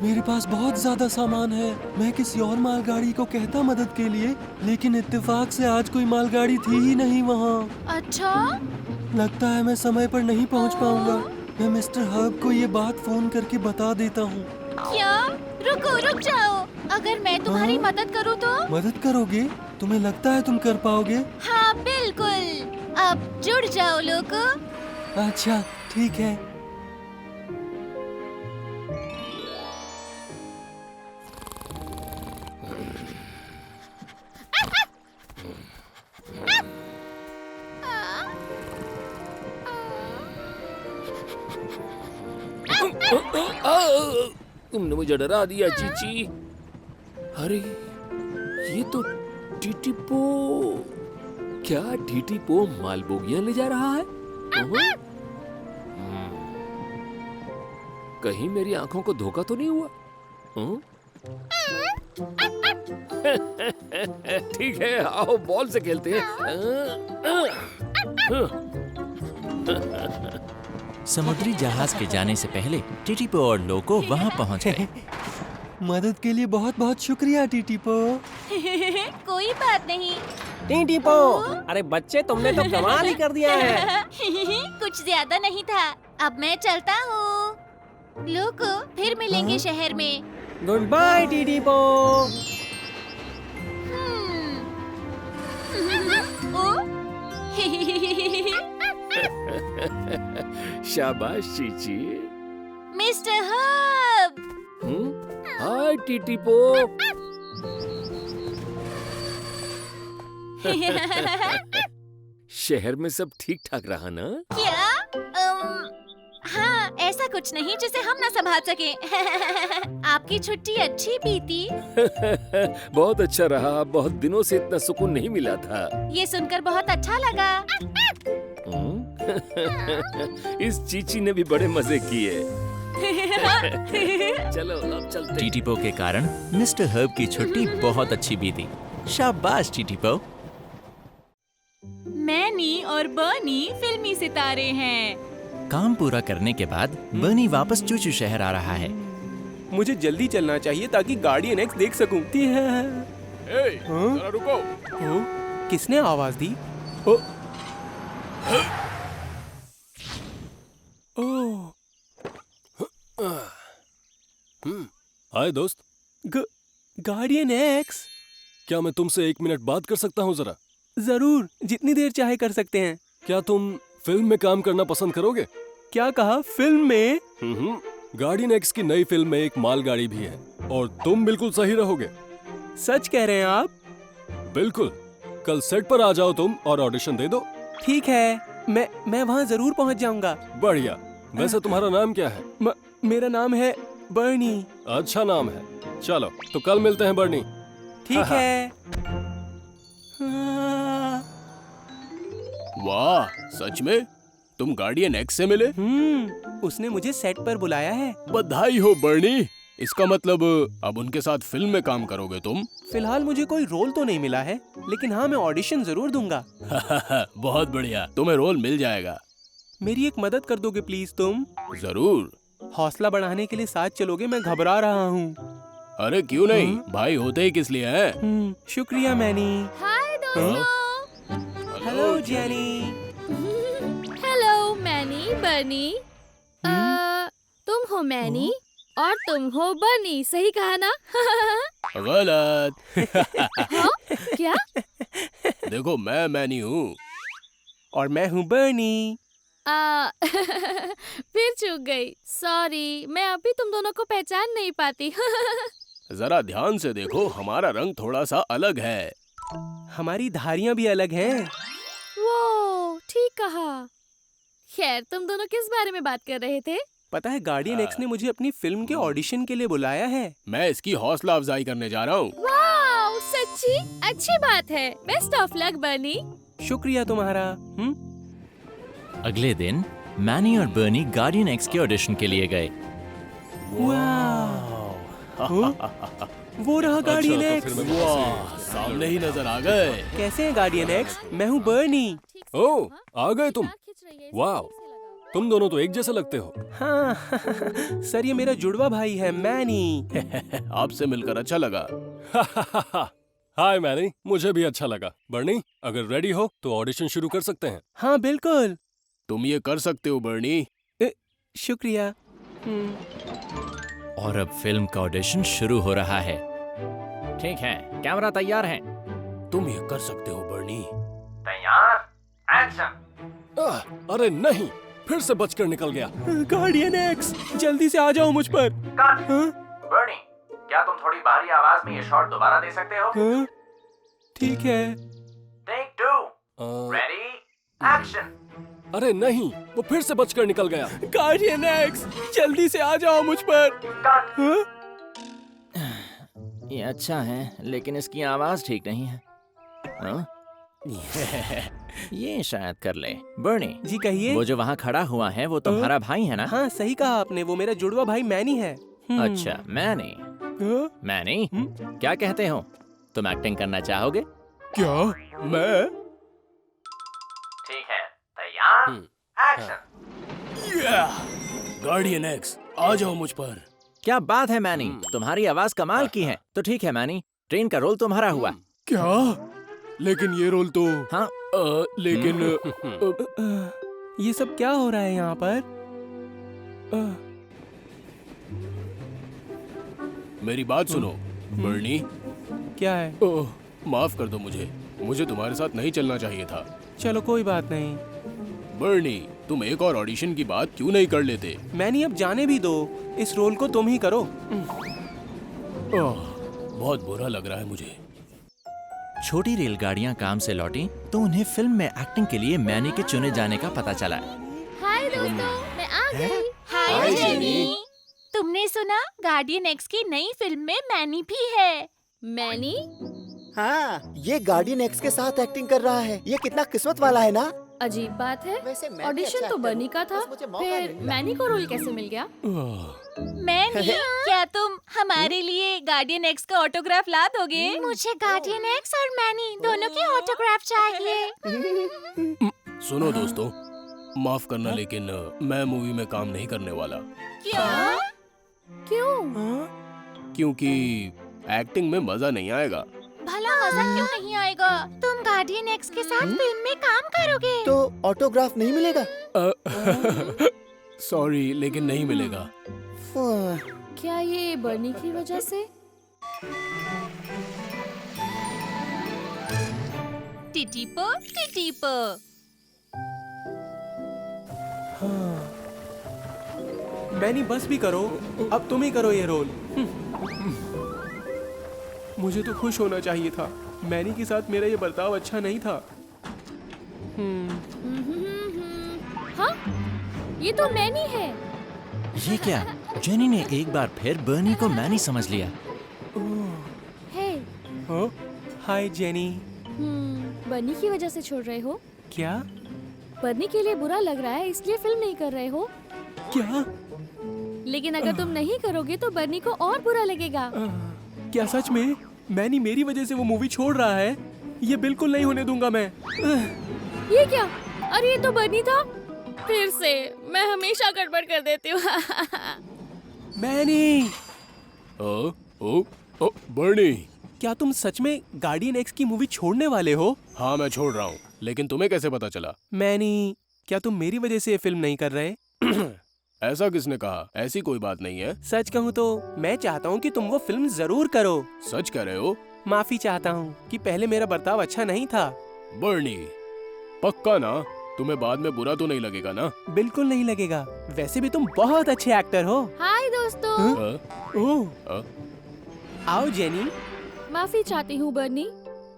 मेरे पास बहुत ज्यादा सामान है। मैं किसी और मालगाड़ी को कहता मदद के लिए, लेकिन इत्तेफाक से आज कोई मालगाड़ी थी ही नहीं वहाँ। अच्छा? लगता है मैं समय पर नहीं पहुँच पाऊंगा। मैं मिस्टर हर्ब को ये बात फोन करके बता देता हूँ। क्या? रुको, रुक जाओ। अगर मैं तुम्हारी मदद करूँ तो? मदद करोगे? तुम्हें लगता है तुम कर पाओगे? हाँ बिल्कुल। अब जुड़ जाओ लोको। अच्छा, ठीक है। तुमने मुझे डरा दिया चीची। अरे ये तो टीटीपो। क्या टीटीपो मालबोगियां ले जा रहा है? कहीं मेरी आंखों को धोखा तो नहीं हुआ? ठीक है, आओ बॉल से खेलते हैं। समुद्री जहाज के जाने से पहले टीटीपो और लोको वहाँ पहुँच गए। मदद के लिए बहुत बहुत शुक्रिया टीटीपो। कोई बात नहीं। टीटीपो, अरे बच्चे, तुमने तो कमाल ही कर दिया है। कुछ ज्यादा नहीं था। अब मैं चलता हूँ। लोको, फिर मिलेंगे शहर में। Good bye Titipo. शाबाश चीची। Mister Herb. Hi Titipo. शहर में सब ठीक ठाक रहा ना? क्या? हाँ, ऐसा कुछ नहीं जिसे हम ना संभाल सके। आपकी छुट्टी अच्छी बीती? बहुत अच्छा रहा। बहुत दिनों से इतना सुकून नहीं मिला था। ये सुनकर बहुत अच्छा लगा। इस चीची ने भी बड़े मजे किए। चलो अब चलते हैं। टीटीपो के कारण मिस्टर हर्ब की छुट्टी बहुत अच्छी बीती। शाबाश टीटीपो। मैनी और बर्नी फिल्मी सितारे हैं। काम पूरा करने के बाद बर्नी वापस चूचू शहर आ रहा है। मुझे जल्दी चलना चाहिए ताकि गार्डियन एक्स देख सकूं। जरा रुको। किसने आवाज दी? हाय दोस्त। गार्डियन एक्स, क्या मैं तुमसे 1 मिनट बात कर सकता हूँ जरा? जरूर, जितनी देर चाहे कर सकते हैं। क्या तुम फिल्म में काम करना पसंद करोगे? क्या कहा? फिल्म में? गार्डियन एक्स की नई फिल्म में एक मालगाड़ी भी है और तुम बिल्कुल सही रहोगे। सच कह रहे हैं आप? बिल्कुल। कल सेट पर आ जाओ तुम और ऑडिशन दे दो। ठीक है, मैं वहाँ जरूर पहुँच जाऊंगा। बढ़िया। वैसे तुम्हारा नाम क्या है? मेरा नाम है बर्नी। अच्छा नाम है। चलो तो कल मिलते हैं बर्नी। ठीक है। वाह, सच में तुम गार्डियन एक्स से मिले? उसने मुझे सेट पर बुलाया है। बधाई हो बर्नी। इसका मतलब अब उनके साथ फिल्म में काम करोगे तुम? फिलहाल मुझे कोई रोल तो नहीं मिला है, लेकिन हाँ, मैं ऑडिशन जरूर दूंगा। बहुत बढ़िया, तुम्हें रोल मिल जाएगा। मेरी एक मदद कर दोगे प्लीज तुम? जरूर। हौसला बढ़ाने के लिए साथ चलोगे? मैं घबरा रहा हूँ। अरे क्यों नहीं, भाई होते ही किस लिए हैं? शुक्रिया मैनी। हाय दोस्तों। Hello jenny. हेलो मैनी, बर्नी। तुम हो मैनी? और तुम हो बनी, सही कहा ना? गलत। हाँ? क्या? देखो मैं मैनी हूँ। और मैं हूँ बर्नी। फिर चूक गई। सॉरी, मैं अभी तुम दोनों को पहचान नहीं पाती। जरा ध्यान से देखो, हमारा रंग थोड़ा सा अलग है। हमारी धारियां भी अलग हैं। वो ठीक कहा। खैर, तुम दोनों किस बारे में बात कर रहे थे? पता है, गार्डियन एक्स ने मुझे अपनी फिल्म के ऑडिशन के लिए बुलाया है। मैं इसकी हौसला अफजाई करने जा रहा हूँ। वाह, सच्ची अच्छी बात है। बेस्ट ऑफ लक बनी। शुक्रिया तुम्हारा। अगले दिन मैनी और बर्नी गार्डियन एक्स के ऑडिशन के लिए गए। वो रहा गार्डियन अच्छा, एक्स। वाह, सामने ही नजर आ गए। कैसे हैं गार्डियन एक्स? मैं हूँ बर्नी। ओह, आ गए तुम। वाह, तुम दोनों तो एक जैसे लगते हो। हाँ सर, ये मेरा जुड़वा भाई है मैनी। आपसे मिलकर अच्छा लगा। हाय मैनी, मुझे भी अच्छा लगा। बर्नी, अगर रेडी हो तो ऑडिशन शुरू कर सकते हैं। हाँ बिल्कुल। तुम ये कर सकते हो बर्नी। शुक्रिया। और अब फिल्म का ऑडिशन शुरू हो रहा है। ठीक है, कैमरा तैयार है। तुम ये कर सकते हो बर्नी। तैयार, एक्शन। अरे नहीं, फिर से बचकर निकल गया। गार्डियन एक्स, जल्दी से आ जाओ मुझ पर। बर्नी, क्या तुम थोड़ी भारी आवाज में ये शॉट दोबारा दे सकते हो? ठीक है। Take 2, ready, action. अरे नहीं, वो फिर से बचकर निकल गया। गार्डियन एक्स, जल्दी से आ जाओ मुझ पर। ये अच्छा है, लेकिन इसकी आवाज ठीक नहीं है। हाँ? ये शायद कर ले। बर्नी जी कहिए। वो जो वहाँ खड़ा हुआ है वो तुम्हारा भाई है ना? हाँ सही कहा आपने, वो मेरा जुड़वा भाई मैनी है। अच्छा, मैनी। मैनी, क्या कहते हो? तुम एक्टिंग करना चाहोगे? क्या? मैं? ठीक है, तैयार, एक्शन। गार्डियन एक्स, आ जाओ मुझ पर। क्या बात है मैनी, तुम्हारी आवाज कमाल की है। तो ठीक है मैनी, ट्रेन का रोल तुम्हारा हुआ। क्या? लेकिन ये रोल तो। हाँ लेकिन ये सब क्या हो रहा है यहाँ पर? मेरी बात सुनो बर्नी। क्या है? ओह, माफ कर दो मुझे तुम्हारे साथ नहीं चलना चाहिए था। चलो कोई बात नहीं। बर्नी, तुम एक और ऑडिशन की बात क्यों नहीं कर लेते? मैनी, अब जाने भी दो, इस रोल को तुम ही करो। बहुत बुरा लग रहा है मुझे। छोटी रेलगाड़ियां काम से लौटी तो उन्हें फिल्म में एक्टिंग के लिए मैनी के चुने जाने का पता चला। हाय दोस्तों, मैं आ गई। हाय जेनी। तुमने सुना, गार्डियन एक्स की नई फिल्म में मैनी भी है। मैनी? हाँ, ये गार्डियन एक्स के साथ एक्टिंग कर रहा है। ये कितना किस्मत वाला है ना। अजीब बात है, वैसे मैं भी ऑडिशन अच्छा तो actor बर्नी का था, बस मुझे मौका नहीं फिर मिला। मैनी को रोल कैसे मिल गया? मैनी, क्या तुम हमारे लिए गार्डियन एक्स का ऑटोग्राफ ला दोगे? मुझे गार्डियन एक्स और मैनी दोनों की ऑटोग्राफ चाहिए। सुनो दोस्तों, माफ करना लेकिन मैं मूवी में काम नहीं करने वाला। क्या? क्यों? क्योंकि एक्टिंग में मजा नहीं आएगा। भला मजा क्यों नहीं आएगा? तुम गार्डियन एक्स के साथ फिल्म में काम करोगे। तो ऑटोग्राफ नहीं मिलेगा? सॉरी, लेकिन नहीं मिलेगा। क्या ये बर्नी की वजह से? टिटिपो टिटिपो। मैनी, बस भी करो, अब तुम ही करो ये रोल। मुझे तो खुश होना चाहिए था। मैनी के साथ मेरा ये बर्ताव अच्छा नहीं था। हाँ, ये तो मैनी है। ये क्या? जेनी ने एक बार फिर बर्नी को मैनी समझ लिया। हे, हाय जेनी। बर्नी की वजह से छोड़ रहे हो? क्या? बर्नी के लिए बुरा लग रहा है इसलिए फिल्म नहीं कर रहे हो? क्या? लेकिन अगर तुम नहीं करोगे तो बर्नी को और बुरा लगेगा। क्या सच में? मैनी मेरी वजह से वो मूवी छोड़ रहा है? ये बिल्कुल नहीं होने दूंगा मैं। ये क्या? अरे ये तो बर्नी था। फिर से मैं हमेशा गड़बड़ कर देती हूँ। मैनी! ओ, बर्नी! क्या तुम सच में गार्डियन एक्स की मूवी छोड़ने वाले हो? हाँ, मैं छोड़ रहा हूँ, लेकिन तुम्हें कैसे पता चला? मैनी, क्या तुम मेरी वजह से ये फिल्म नहीं कर रहे? ऐसा किसने कहा? ऐसी कोई बात नहीं है। सच कहूँ तो मैं चाहता हूँ कि तुम वो फिल्म जरूर करो। सच कह रहे हो? माफी चाहता हूँ कि पहले मेरा बर्ताव अच्छा नहीं था। बर्नी, पक्का ना? तुम्हें बाद में बुरा तो नहीं लगेगा ना? बिल्कुल नहीं लगेगा। वैसे भी तुम बहुत अच्छे एक्टर हो। हाय दोस्तों। आओ जेनी। माफी चाहती हूँ बर्नी,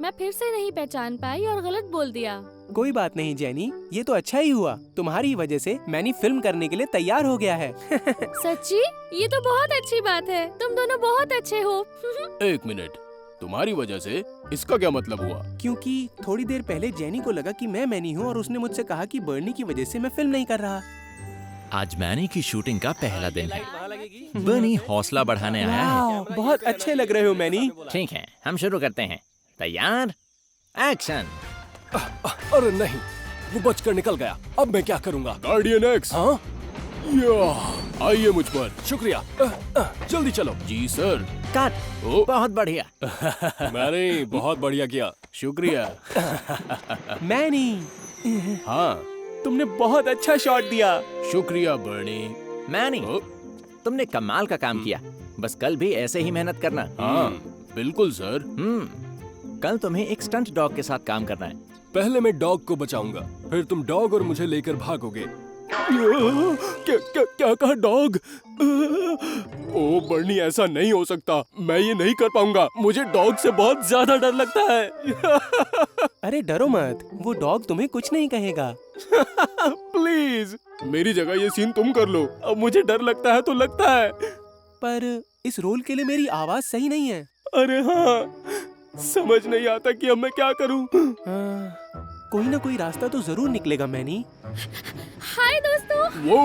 मैं फिर से नहीं पहचान पाई और गलत बोल दिया। कोई बात नहीं जेनी, ये तो अच्छा ही हुआ। तुम्हारी वजह से मैनी फिल्म करने के लिए तैयार हो गया है। सच्ची? ये तो बहुत अच्छी बात है। तुम दोनों बहुत अच्छे हो। एक मिनट, तुम्हारी वजह से इसका क्या मतलब हुआ? क्योंकि थोड़ी देर पहले जेनी को लगा कि मैं मैनी हूँ और उसने मुझसे कहा कि बर्नी की वजह से मैं फिल्म नहीं कर रहा। आज मैनी की शूटिंग का पहला दिन है। बर्नी हौसला बढ़ाने आया है। बहुत अच्छे लग रहे हो मैनी। ठीक है, हम शुरू करते हैं। तैयार? एक्शन। अरे नहीं, वो बचकर निकल गया। अब मैं क्या करूंगा? Guardian x. हाँ? आइए मुझ पर। शुक्रिया। जल्दी चलो। जी सर। काट। बहुत बढ़िया। मैंने बहुत बढ़िया किया। शुक्रिया। मैनी। हाँ, तुमने बहुत अच्छा शॉट दिया। शुक्रिया बर्नी। मैनी, तुमने कमाल का काम किया। बस कल भी ऐसे ही मेहनत करना। हाँ, बिल्कुल सर। कल तुम्हें एक स्टंट डॉग के साथ काम करना है। पहले मैं डॉग को बचाऊंगा, फिर तुम डॉग और मुझे लेकर भागोगे। क्या कहा डॉग? ओ बर्नी, ऐसा नहीं हो सकता। मैं ये नहीं कर पाऊंगा। मुझे डॉग से बहुत ज्यादा डर लगता है। अरे डरो मत, वो डॉग तुम्हें कुछ नहीं कहेगा। प्लीज, मेरी जगह ये सीन तुम कर लो। अब मुझे डर लगता है तो लगता है। पर इस रोल के लिए मेरी आवाज सही नहीं है। अरे हाँ, समझ नहीं आता कि अब मैं क्या करूं। कोई ना कोई रास्ता तो जरूर निकलेगा मैनी। हाय दोस्तों। वो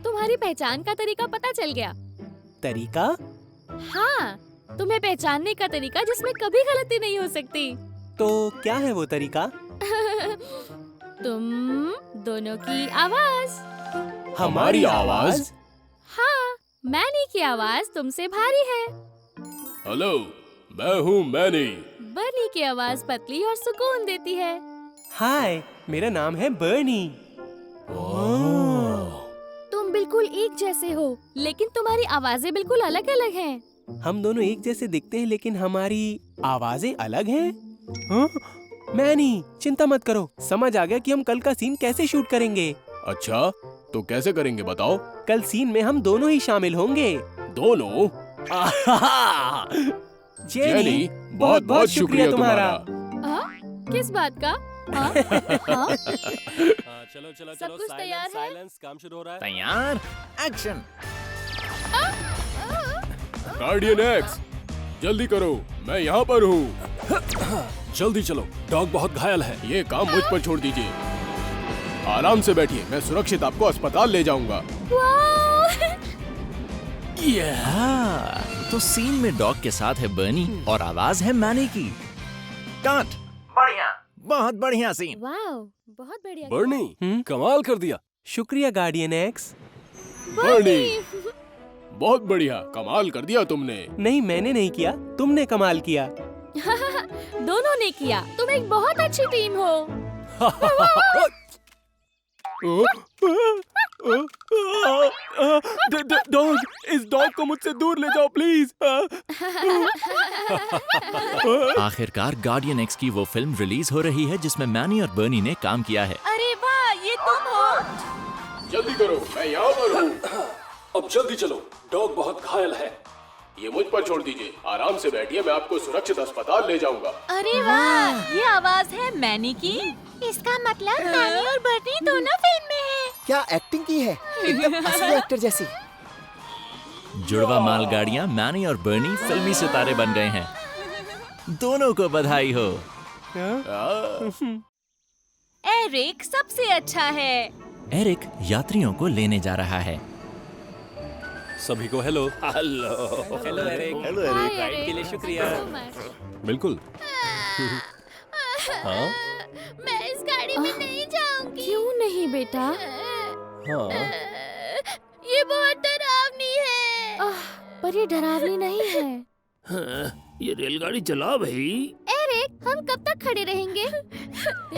तुम्हारी पहचान का तरीका पता चल गया। तरीका? हाँ, तुम्हें पहचानने का तरीका जिसमें कभी गलती नहीं हो सकती। तो क्या है वो तरीका? तुम दोनों की आवाज। हमारी आवाज? हाँ, मैनी की आवाज तुमसे भारी है। हेलो, मैं हूँ मैनी। बर्नी की आवाज पतली और सुकून देती है। हाय, मेरा नाम है बर्नी। तुम बिल्कुल एक जैसे हो, लेकिन तुम्हारी आवाजें बिल्कुल अलग अलग हैं। हम दोनों एक जैसे दिखते हैं, लेकिन हमारी आवाजें अलग हैं। हाँ? मैनी, चिंता मत करो, समझ आ गया कि हम कल का सीन कैसे शूट करेंगे। अच्छा, तो कैसे करेंगे बताओ? कल सीन में हम दोनों ही शामिल होंगे। दोनों? जेनी, बहुत बहुत शुक्रिया तुम्हारा। किस बात का? चलो चलो सब कुछ तैयार है? साइलेंस, काम शुरू हो रहा है। तैयार? एक्शन। गार्डियन एक्स, जल्दी करो, मैं यहाँ पर हूँ। जल्दी चलो, डॉग बहुत घायल है। ये काम मुझ पर छोड़ दीजिए। आराम से बैठिए, मैं सुरक्षित आपको अस्पताल ले जाऊंगा। तो सीन में डॉग के साथ है बर्नी और आवाज है मैनी की। काट। बढ़िया, बहुत बढ़िया सीन। वाओ, बहुत बढ़िया। बर्नी, कमाल कर दिया। शुक्रिया गार्डियन एक्स। बर्नी, बहुत बढ़िया, कमाल कर दिया तुमने। नहीं, मैंने नहीं किया, तुमने कमाल किया। दोनों ने किया। तुम एक बहुत अच्छी टीम हो। डॉग, इस डॉग को मुझसे दूर ले जाओ प्लीज। आखिरकार गार्डियन एक्स की वो फिल्म रिलीज हो रही है जिसमें मैनी और बर्नी ने काम किया है। अरे वाह, ये तुम हो। जल्दी करो, मैं यहाँ पर हूँ। अब जल्दी चलो, डॉग बहुत घायल है। ये मुझ पर छोड़ दीजिए, आराम से बैठिए, मैं आपको सुरक्षित अस्पताल ले जाऊंगा। अरे वाह, ये आवाज है मैनी की। इसका मतलब मैनी और बर्नी दोनों फिल्म में हैं। क्या एक्टिंग की है, एकदम असली एक्टर जैसी। जुड़वा मालगाड़ियाँ मैनी और बर्नी फिल्मी सितारे बन गए हैं। दोनों को बधाई हो। एरिक सबसे अच्छा है। एरिक यात्रियों को लेने जा रहा है। सभी को hello. Hello Eric. Hello Eric. Ride के लिए शुक्रिया। बिल्कुल। हाँ? मैं इस गाड़ी में नहीं जाऊंगी। क्यों नहीं बेटा? हाँ? ये बहुत डरावनी है। पर ये डरावनी नहीं है। ये रेलगाड़ी चला भाई। एरिक, एरिक, हम कब तक खड़े रहेंगे?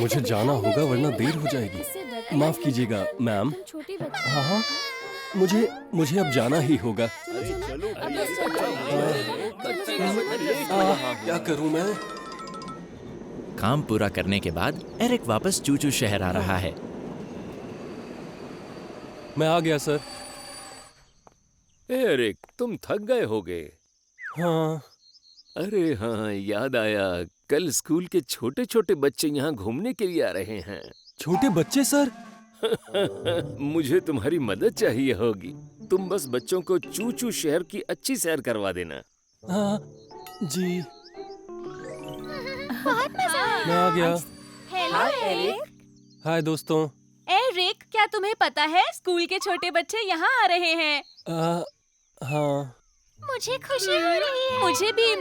मुझे जाना होगा वरना देर हो जाएगी। इससे डरते माफ हैं। कीजिएगा मैम। तुम छोटे बच्चे। हाँ, मुझे अब जाना ही होगा। क्या करूं मैं? काम पूरा करने के बाद एरिक वापस चूचू शहर आ रहा है। मैं आ गया सर। एरिक, तुम थक गए होगे। हाँ। अरे हाँ, याद आया, कल स्कूल के छोटे छोटे बच्चे यहाँ घूमने के लिए आ रहे हैं। छोटे बच्चे सर? मुझे तुम्हारी मदद चाहिए होगी। तुम बस बच्चों को चूचू शहर की अच्छी सैर करवा देना। हाँ जी। बहुत मजा आया। मैं आ गया। Hello Eric. हाय दोस्तों। एरिक, क्या तुम्हें पता है स्कूल के छोटे बच्चे यहाँ आ रहे हैं? हाँ। मुझे खुशी हो रही है। मुझे भी।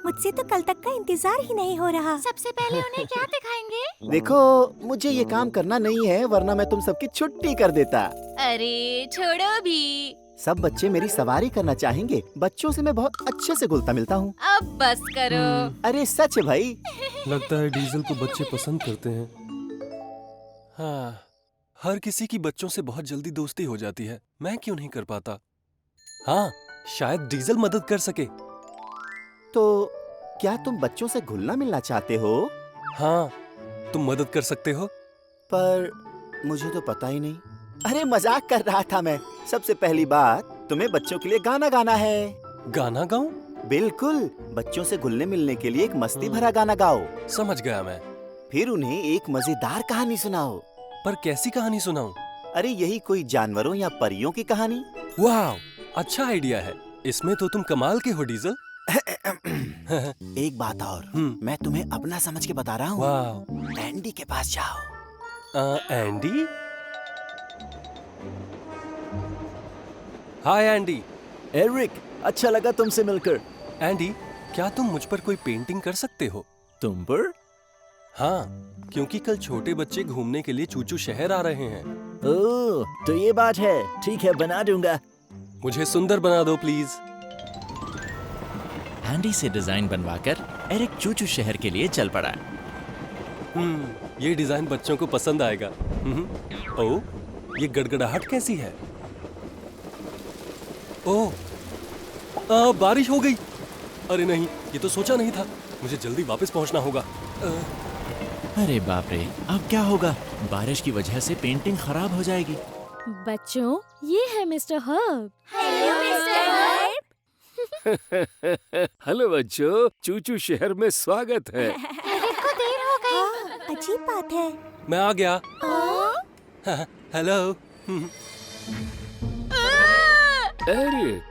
मुझसे तो कल तक का इंतजार ही नहीं हो रहा। सबसे पहले उन्हें क्या दिखाएंगे? देखो, मुझे ये काम करना नहीं है, वरना मैं तुम सबकी छुट्टी कर देता। अरे छोड़ो भी। सब बच्चे मेरी सवारी करना चाहेंगे। बच्चों से मैं बहुत अच्छे से घुलता मिलता हूँ। अब बस करो। अरे सच है भाई। लगता है डीजल को बच्चे पसंद करते हैं। हाँ, हर किसी की बच्चों से बहुत जल्दी दोस्ती हो जाती है। मैं क्यों नहीं कर पाता? हाँ, शायद डीजल मदद कर सके। तो क्या तुम बच्चों से घुलना मिलना चाहते हो? हाँ, तुम मदद कर सकते हो। पर मुझे तो पता ही नहीं। अरे मजाक कर रहा था मैं। सबसे पहली बात, तुम्हें बच्चों के लिए गाना गाना है। गाना गाऊं? बिल्कुल, बच्चों से घुलने मिलने के लिए एक मस्ती भरा गाना गाओ। समझ गया मैं। फिर उन्हें एक मजेदार कहानी सुनाओ। पर कैसी कहानी सुनाऊं? अरे यही कोई जानवरों या परियों की कहानी। वाह, अच्छा आइडिया है। इसमें तो तुम कमाल के हो डीजल। एक बात और, मैं तुम्हें अपना समझ के बता रहा हूँ। वाह। एंडी के पास जाओ। एंडी? हाय एंडी। एरिक, अच्छा लगा तुमसे मिलकर। एंडी, क्या तुम मुझ पर कोई पेंटिंग कर सकते हो? तुम पर? हाँ, क्योंकि कल छोटे बच्चे घूमने के लिए चूचू शहर आ रहे हैं। ओह, तो ये बात है। ठीक है, बना दूंगा। मुझे सुंदर बना दो प्लीज। एंडी से डिजाइन बनवाकर एरिक चूचू शहर के लिए चल पड़ा। ये डिजाइन बच्चों को पसंद आएगा। ओह, ये गड़गड़ाहट कैसी है? ओह, बारिश हो गई। अरे नहीं, ये तो सोचा नहीं था। मुझे जल्दी वापस पहुंचना होगा। अरे बाप रे, अब क्या होगा? बारिश की वजह से पेंटिंग खराब हो जाएगी। बच्चों, ये है mister herb. Hello mister herb. Hello बच्चों, चूचू शहर में स्वागत है। एरिक को देर हो गई। अजीब बात है। मैं आ गया। हेलो। एरिक,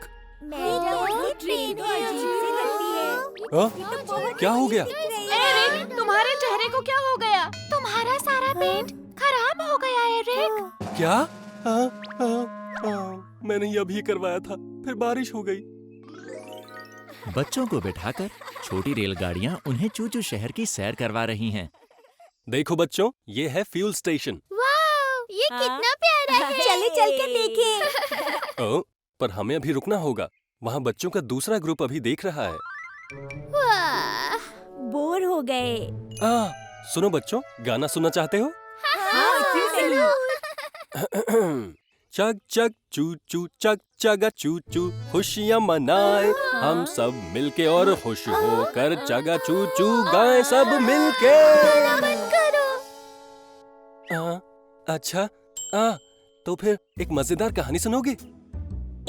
क्या हो गया? एरिक, तुम्हारे चेहरे को क्या हो गया? तुम्हारा सारा पेंट खराब हो गया एरिक। क्या? मैंने ये अभी करवाया था, फिर बारिश हो गई। बच्चों को बिठाकर छोटी रेलगाड़ियां उन्हें चूचू शहर की सैर करवा रही हैं। देखो बच्चों, ये है फ्यूल स्टेशन। वाह, ये कितना प्यारा है। चले चल के देखें। ओह, पर हमें अभी रुकना होगा। वहाँ बच्चों का दूसरा ग्रुप अभी देख रहा है। वाह, बोर हो गए। सुनो बच्चों, गाना सुनना चाहते हो? हाँ, क्यों नहीं? चग चग चू चू चग चगा चू चू, खुशियाँ मनाए हम सब मिलके और खुश होकर चगा चू चू गाएं सब मिलके। अच्छा, तो फिर एक मजेदार कहानी सुनोगे?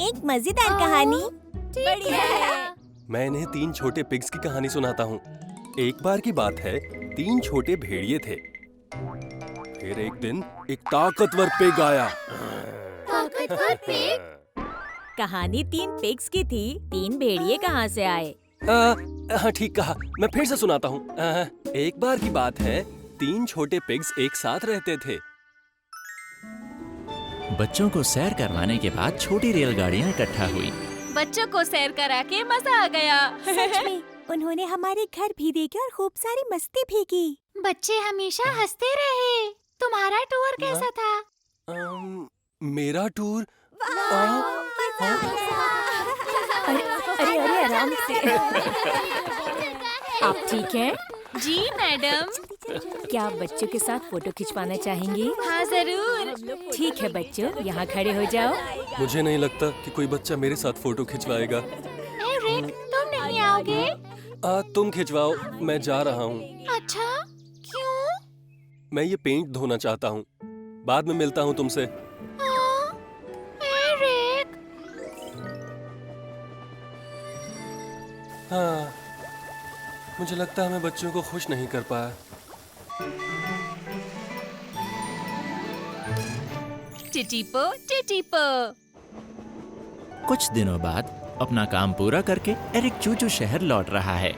एक मजेदार कहानी? बढ़िया है। मैं इन्हें 3 छोटे पिग्स की कहानी सुनाता हूँ। एक बार की बात है, 3 छोटे भेड़िए थे। फिर एक दिन एक ताकतवर पिग आया। ताकतवर पिग? कहानी 3 पिग्स की थी। 3 भेड़िए कहाँ से आए? हाँ, ठीक कहा। मैं फिर से सुनाता हूँ। एक बार की बात है, 3 छोटे पिग्स एक साथ रहते थे। बच्चों को सैर करवाने के बाद छोटी रेलगाड़ियां इकट्ठा हुई। बच्चों को सैर करा के मजा आ गया। सच में, उन्होंने हमारे घर भी देखे और खूब सारी मस्ती भी की। बच्चे हमेशा हंसते रहे। तुम्हारा टूर कैसा था? मेरा टूर? अरे आराम से। आप ठीक हैं? जी मैडम। क्या आप बच्चों के साथ फोटो खिंचवाना चाहेंगी? हाँ जरूर। ठीक है बच्चों, यहाँ खड़े हो जाओ। मुझे नहीं लगता कि कोई बच्चा मेरे साथ फोटो खिंचवाएगा। एरिक, तुम नहीं आओगे? तुम खिंचवाओ, मैं जा रहा हूँ। अच्छा, क्यों? मैं ये पेंट धोना चाहता हूँ। बाद में मिलता हूँ तुमसे। एरिक। हाँ, मुझे लगता है मैं बच्चों को खुश नहीं कर पाया। टिटिपो टिटिपो। कुछ दिनों बाद अपना काम पूरा करके एरिक चूचू शहर लौट रहा है।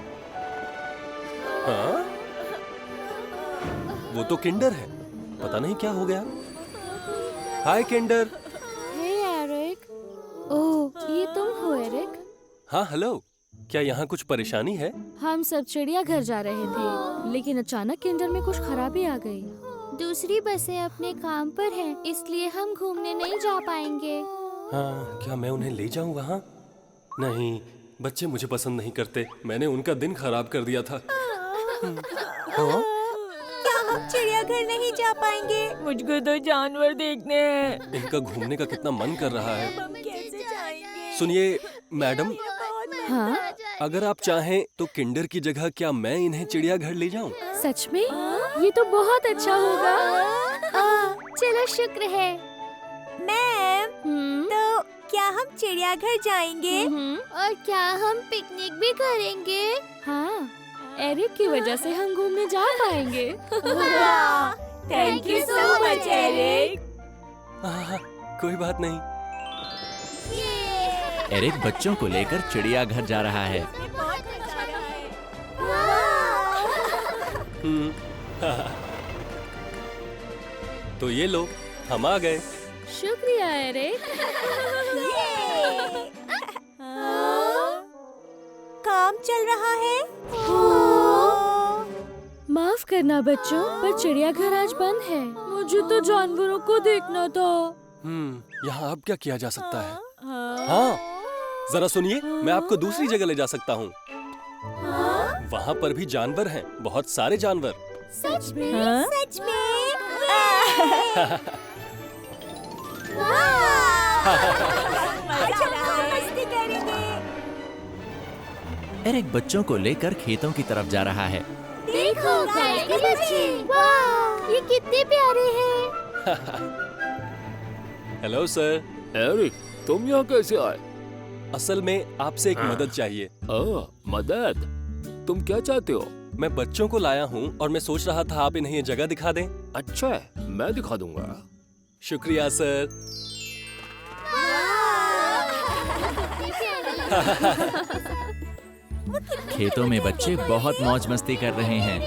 हाँ? वो तो किंडर है। पता नहीं क्या हो गया। हाय किंडर। हे एरिक। ओह, ये तुम हो एरिक? हाँ हेलो। क्या यहाँ कुछ परेशानी है? हम सब चिड़ियाघर जा रहे थे, लेकिन अचानक किंडर में कुछ खराबी आ गई। दूसरी बसें अपने काम पर हैं, इसलिए हम घूमने नहीं जा पाएंगे। हाँ, क्या मैं उन्हें ले जाऊँ वहाँ? नहीं, बच्चे मुझे पसंद नहीं करते। मैंने उनका दिन खराब कर दिया था। हाँ? क्या हम चिड़ियाघर नहीं जा पाएंगे? मुझको तो जानवर देखने हैं। इनका घूमने का कितना मन कर रहा है। कैसे जाएंगे? सुनिए मैडम, हाँ? अगर आप चाहें तो किंडर की जगह क्या मैं इन्हें चिड़ियाघर ले जाऊं? सच में? ये तो बहुत अच्छा होगा। चलो शुक्र है। मैम, तो क्या हम चिड़ियाघर जाएंगे? और क्या हम पिकनिक भी करेंगे? हाँ, एरिक की वजह से हम घूमने जा पाएंगे। Thank you so much Eric. कोई बात नहीं। एरिक बच्चों को लेकर चिड़ियाघर जा रहा है। तो ये लो, हम आ गए। शुक्रिया एरिक। काम चल रहा है। माफ करना बच्चों, पर चिड़ियाघर आज बंद है। मुझे तो जानवरों को देखना था। यहाँ अब क्या किया जा सकता है? हाँ, जरा सुनिए, मैं आपको दूसरी जगह ले जा सकता हूँ। वहाँ पर भी जानवर हैं, बहुत सारे जानवर। सच में? सच में? मस्ती करेंगे। एरिक बच्चों को लेकर खेतों की तरफ जा रहा है। देखो गाय के बच्चे, वाह, ये कितने प्यारे हैं। Hello sir. एरिक, तुम यहाँ कैसे आए? असल में आपसे एक मदद चाहिए। मदद? तुम क्या चाहते हो? मैं बच्चों को लाया हूँ और मैं सोच रहा था आप इन्हें ये जगह दिखा दें। अच्छा है, मैं दिखा दूंगा। शुक्रिया सर। खेतों में बच्चे बहुत मौज मस्ती कर रहे हैं।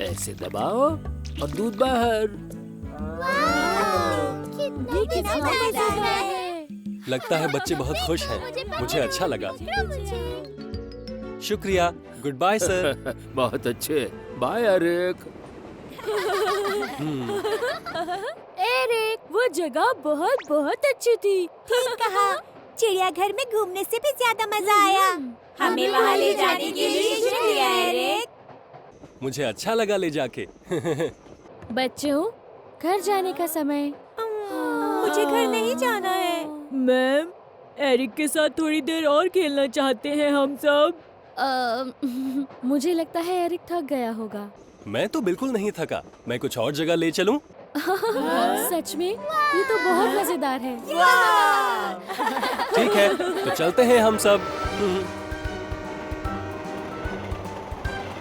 ऐसे दबाओ और दूध बाहर। कितना मजेदार है। लगता है बच्चे बहुत खुश हैं। मुझे अच्छा लगा। शुक्रिया। Goodbye sir. बहुत अच्छे। Bye Eric. एरिक, वो जगह बहुत बहुत अच्छी थी। ठीक कहा। चिड़ियाघर में घूमने से भी ज्यादा मजा आया। हमें वहाँ ले जाने के लिए शुक्रिया एरिक। मुझे अच्छा लगा ले जाके। बच्चों, घर जाने का समय। मुझे घर नहीं जाना है। मैम, एरिक के साथ थोड़ी देर और खेलना चाहते हैं हम सब। मुझे लगता है एरिक थक गया होगा। मैं तो बिल्कुल नहीं थका। मैं कुछ और जगह ले चलूं? सच में? ये तो बहुत मजेदार है। ठीक है, तो चलते हैं हम सब।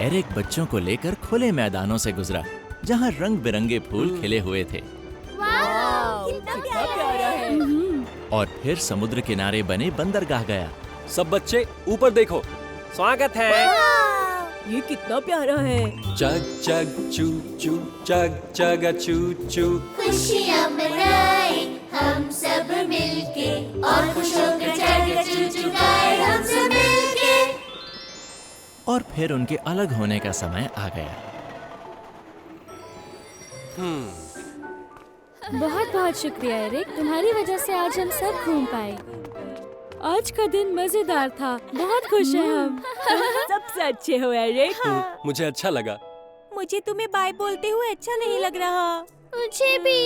एरिक बच्चों को लेकर खुले मैदानों से गुजरा, जहाँ रंग बिरंगे फूल खिले हुए थे। कितना प्यारा है। और फिर समुद्र किनारे बने बंदरगाह गया। सब बच्चे ऊपर देखो। स्वागत है। ये कितना प्यारा है। चग चग चू चू, चग चग चू चू। खुशियाँ मनाए हम सब मिलके, और खुश होकर चग चू चू गाए हम सब मिलके। और फिर उनके अलग होने का समय आ गया। बहुत बहुत शुक्रिया एरिक, तुम्हारी वजह से आज हम सब घूम पाए। आज का दिन मजेदार था, बहुत खुश हैं हम। तुम सबसे अच्छे हो एरिक। मुझे अच्छा लगा। मुझे तुम्हें बाय बोलते हुए अच्छा नहीं लग रहा। मुझे भी।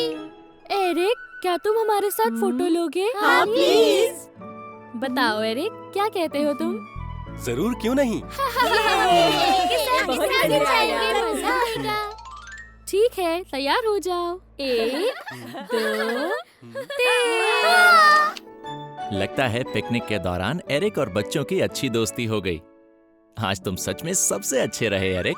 एरिक, क्या तुम हमारे साथ फोटो लोगे? हाँ प्लीज। बताओ एरिक, क्या कहते हो तुम? जरूर, क्यों नहीं। बहुत मजा आएगा। ठीक है, तैयार हो जाओ। 1, 2, 3। लगता है पिकनिक के दौरान एरिक और बच्चों की अच्छी दोस्ती हो गई। आज तुम सच में सबसे अच्छे रहे एरिक।